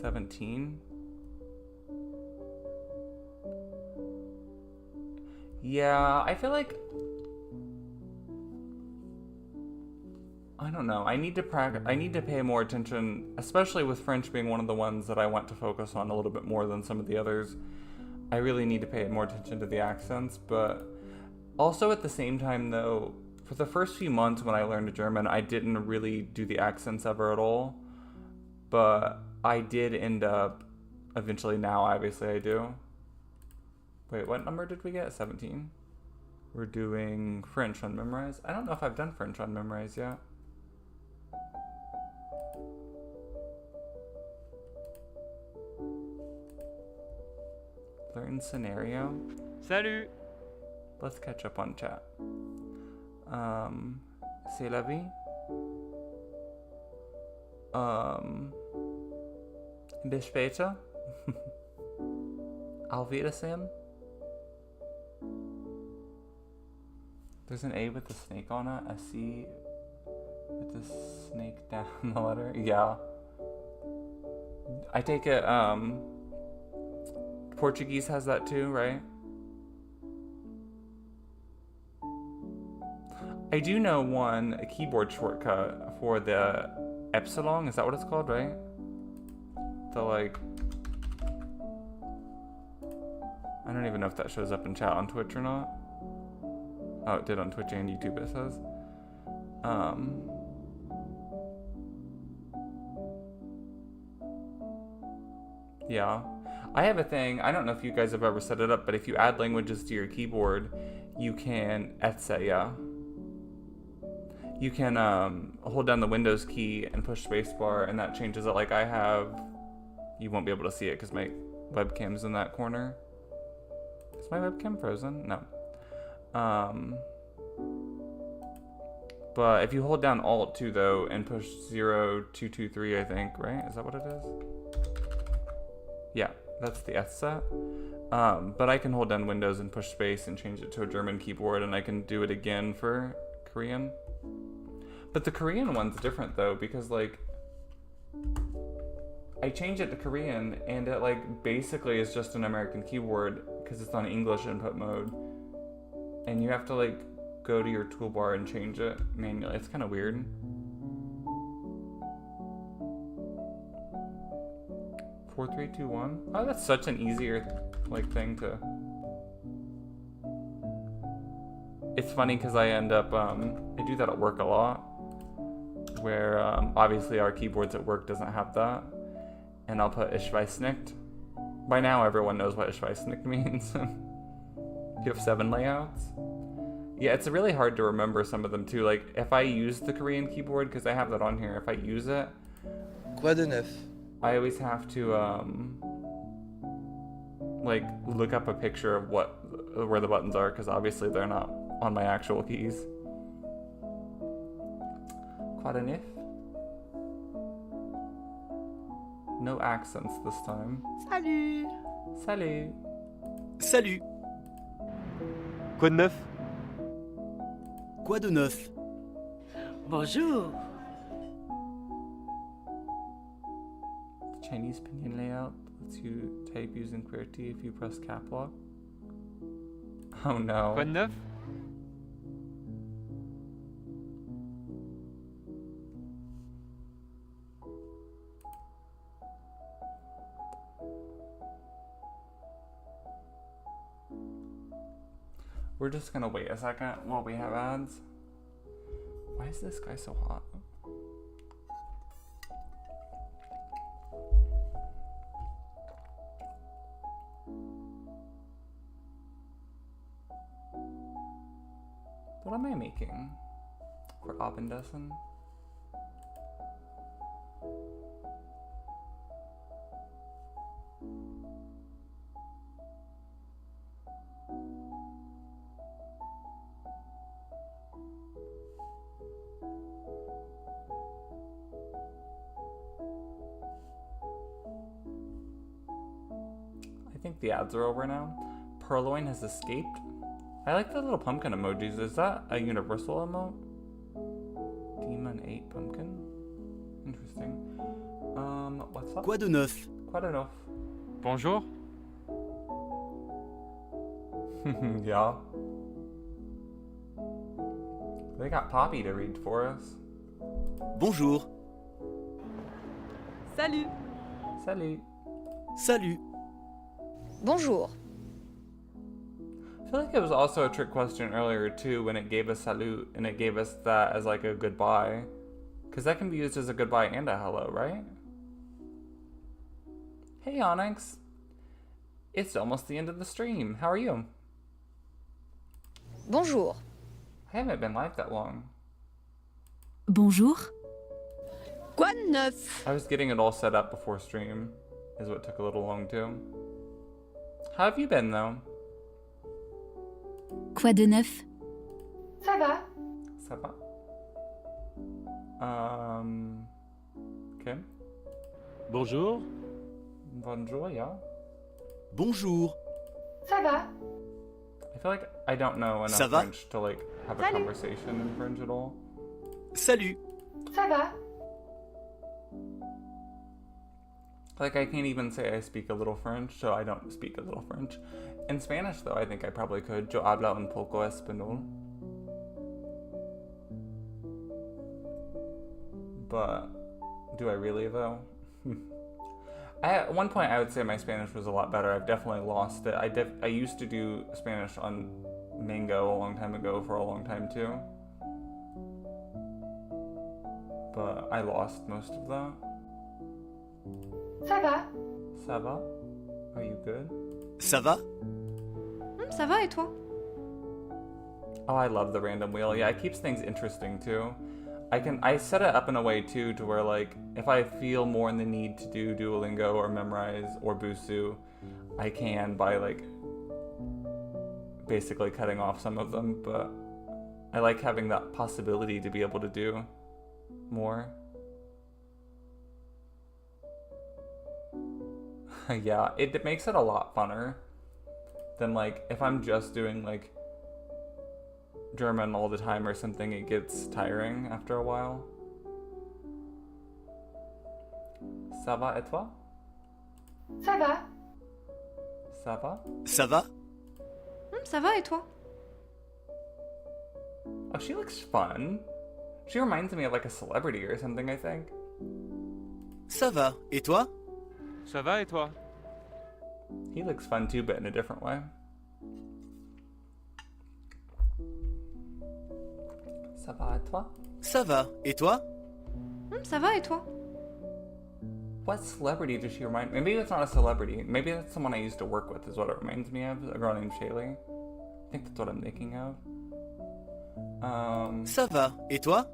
17. Yeah, I feel like I don't know. I need to practice. I need to pay more attention, especially with French being one of the ones that I want to focus on a little bit more than some of the others. I really need to pay more attention to the accents, but also at the same time though, for the first few months when I learned German, I didn't really do the accents ever at all. But I did end up, eventually now obviously I do. Wait, what number did we get? 17? We're doing French on Memrise. I don't know if I've done French on Memrise yet. Learn scenario. Salut. Let's catch up on chat. C'est la vie. Bis später. Auf Wiedersehen. There's an A with the snake on it. A C with the snake down the letter. Yeah. I take it, Portuguese has that too, right? I do know a keyboard shortcut for the epsilon. Is that what it's called, right? The like... I don't even know if that shows up in chat on Twitch or not. Oh, it did on Twitch and YouTube, it says. Yeah. I have a thing, I don't know if you guys have ever set it up, but if you add languages to your keyboard, you can, yeah. You can hold down the Windows key and push spacebar, and that changes it. Like I have, you won't be able to see it because my webcam's in that corner. Is my webcam frozen? No. But if you hold down Alt 2 though and push 0, 2, 2, 3, I think, right? Is that what it is? Yeah, that's the S set. But I can hold down Windows and push space and change it to a German keyboard, and I can do it again for Korean. But the Korean one's different though, because like I change it to Korean and it like basically is just an American keyboard because it's on English input mode, and you have to like go to your toolbar and change it manually. It's kind of weird. Four, three, two, one. Oh, that's such an easier like thing to. It's funny because I end up I do that at work a lot, where obviously our keyboards at work doesn't have that, and I'll put Ich weiß nicht. By now everyone knows what Ich weiß nicht means. You have 7 layouts. Yeah, it's really hard to remember some of them too. Like if I use the Korean keyboard, because I have that on here, if I use it, Quoi de neuf? I always have to like look up a picture of where the buttons are, because obviously they're not on my actual keys. Quoi de neuf? No accents this time. Salut. Salut. Salut. Quoi de neuf? Quoi de neuf? Bonjour. Chinese pinyin layout lets you type using QWERTY if you press cap lock. Oh no. Quoi de neuf? We're just gonna wait a second while we have ads. Why is this guy so hot? What am I making for Abendessen? I think the ads are over now. Purloin has escaped. I like the little pumpkin emojis. Is that a universal emote? Demon 8 pumpkin? Interesting. What's up? Quoi de neuf? Quoi de neuf? Bonjour. Yeah. They got Poppy to read for us. Bonjour. Salut. Salut. Salut. Bonjour. I feel like it was also a trick question earlier too, when it gave us salute and it gave us that as like a goodbye, because that can be used as a goodbye and a hello, right? Hey Onyx, it's almost the end of the stream. How are you? Bonjour. I haven't been live that long. Bonjour. Quoi de neuf? I was getting it all set up before stream, is what took a little long too. How have you been though? Quoi de neuf? Ça va. Ça va? Okay. Bonjour. Bonjour, yeah. Bonjour. Ça va. I feel like I don't know enough Ça va? French to like have a Salut. conversation in French at all. Salut. Ça va. Like I can't even say I speak a little French, so I don't speak a little French. In Spanish though, I think I probably could. Yo hablo un poco español. But do I really though? At one point I would say my Spanish was a lot better. I've definitely lost it. I used to do Spanish on Mango a long time ago for a long time too. But I lost most of that. Ça va? Ça va? Are you good? Ça va? Ça va et toi? Oh, I love the random wheel. Yeah, it keeps things interesting too. I set it up in a way too to where like if I feel more in the need to do Duolingo or memorize or Busu, I can by like basically cutting off some of them, but I like having that possibility to be able to do more. Yeah, it makes it a lot funner than like if I'm just doing like German all the time or something, it gets tiring after a while. Ça va et toi? Ça va? Ça va? Ça va? Ça va et toi? Oh, she looks fun. She reminds me of like a celebrity or something, I think. Ça va. Et toi? Ça va et toi? He looks fun too, but in a different way. Ça va et toi? Ça va. Et toi? Ça va et toi? What celebrity does she remind me? Maybe it's not a celebrity. Maybe that's someone I used to work with is what it reminds me of. A girl named Shaylee. I think that's what I'm thinking of. Ça va. Et toi?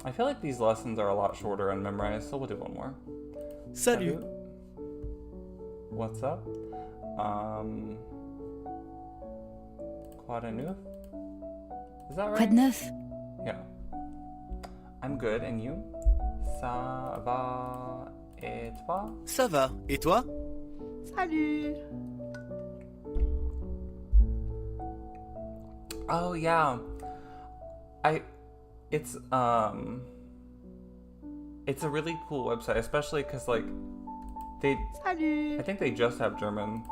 I feel like these lessons are a lot shorter and memorized, so we'll do one more. Salut. What's up? Quoi de neuf? Is that right? Quoi de neuf? Yeah. I'm good, and you? Ça va et toi? Ça va. Et toi? Salut! Oh yeah. It's a really cool website, especially because like I think they just have German,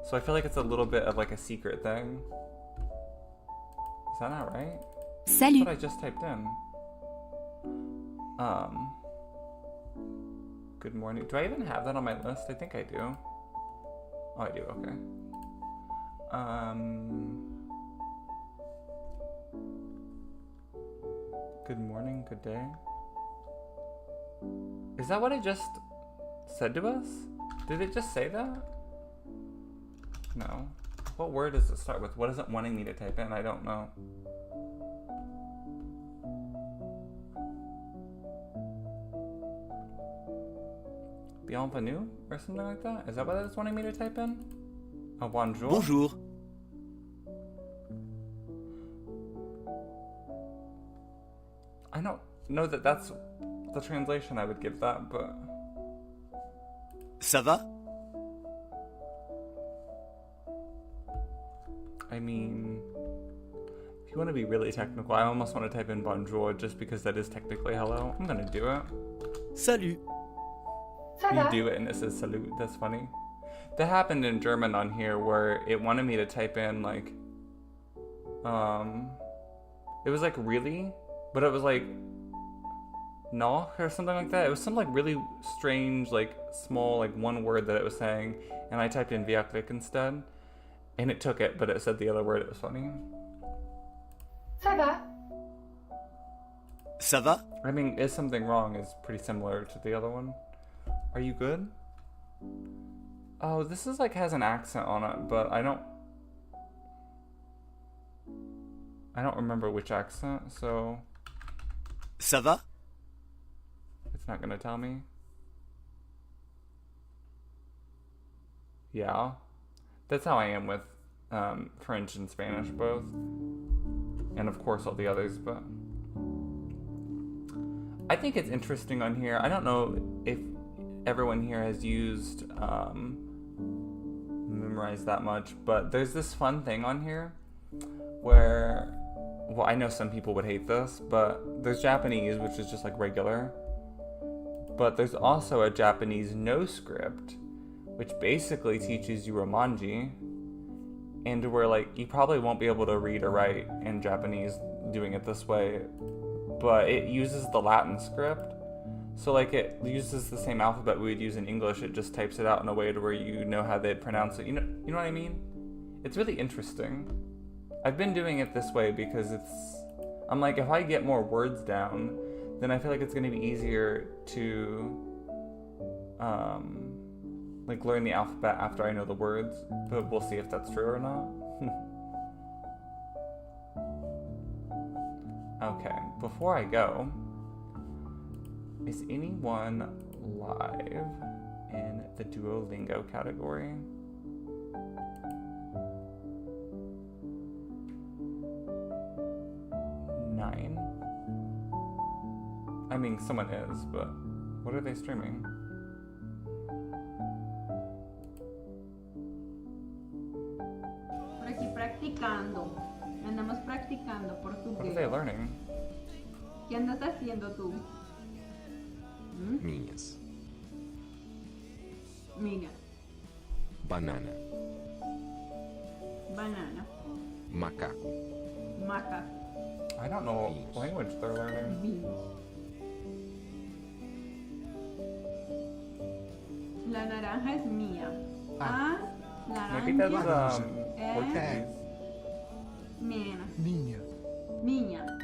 so I feel like it's a little bit of like a secret thing. Is that not right? That's Salut. what I just typed in. Good morning. Do I even have that on my list? I think I do. Oh, I do. Okay. Good morning. Good day. Is that what it just said to us? Did it just say that? No. What word does it start with? What is it wanting me to type in? I don't know. Bienvenue or something like that? Is that what it's wanting me to type in? Oh, bonjour. Bonjour. I don't know that that's the translation I would give that, but... Ça va? I mean, if you want to be really technical, I almost want to type in bonjour just because that is technically hello. I'm gonna do it. Salut. Ça You va? do it and it says salute. That's funny. That happened in German on here where it wanted me to type in like, it was like really, but it was like noch or something like that. It was some like really strange, like small, like one word that it was saying, and I typed in wirklich instead, and it took it, but it said the other word. It was funny. Ça va? Ça va? I mean, is something wrong is pretty similar to the other one. Are you good? Oh, this is like has an accent on it, but I don't remember which accent, so Ça va? it's not gonna tell me. Yeah. That's how I am with French and Spanish both. And of course all the others, but I think it's interesting on here. I don't know if everyone here has used Memrise that much, but there's this fun thing on here where, well, I know some people would hate this, but there's Japanese, which is just like regular, but there's also a Japanese no script, which basically teaches you Romanji, and to where like you probably won't be able to read or write in Japanese doing it this way, but it uses the Latin script. So like it uses the same alphabet we would use in English, it just types it out in a way to where you know how they'd pronounce it. You know what I mean? It's really interesting. I've been doing it this way because I'm like, if I get more words down, then I feel like it's going to be easier to like learn the alphabet after I know the words, but we'll see if that's true or not. Okay, before I go, is anyone live in the Duolingo category? Nine? I mean, someone is, but what are they streaming? Por aquí practicando. Andamos practicando What are portugués. they learning? ¿Qué andas haciendo tú? Minhas. Mira, Banana. banana, Macaco. maca, I don't know what language they're learning. beans. La naranja es mía. Ah, Maybe that's naranja Portuguese. minha. Minha. Minha.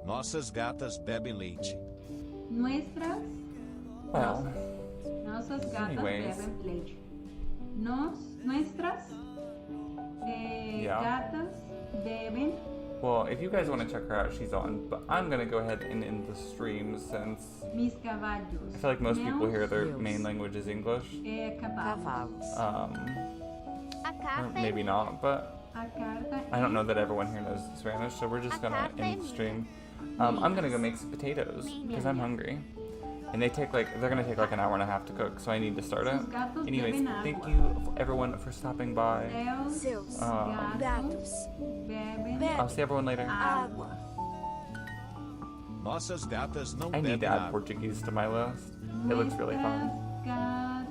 Nossas gatas bebem leite. Nuestras. Well, Nossas gatas anyways. bebem leite. Nuestras Yeah. gatas bebem. Well, if you guys want to check her out, she's on. But I'm gonna go ahead and end the stream since Mis caballos. I feel like most people here, their Meus main language is English. cavalos. Or maybe not, but A carta I don't know that everyone here knows Spanish, so we're just gonna end the stream. I'm gonna go make some potatoes because I'm hungry, and they're gonna take like an hour and a half to cook, so I need to start it. Anyways, thank you everyone for stopping by. Seus gatos bebem I'll see everyone later. Nossas gatas não I need bebem to add água. Portuguese to my list. It looks really fun. gatas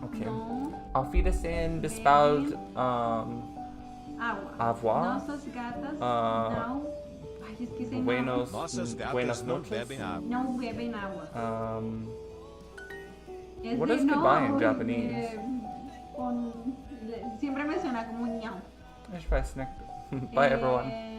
Okay. não Auf Wiedersehen, bis bald. água. Au revoir. Nossas gatas Ah, não. Ai, esqueci o nome. Buenos, Nossas gatas buenas não noches. bebem água. Não bebem água. Es What de is goodbye in no, Japanese? Siempre me suena como ñao. Ich weiß nicht. Bye everyone.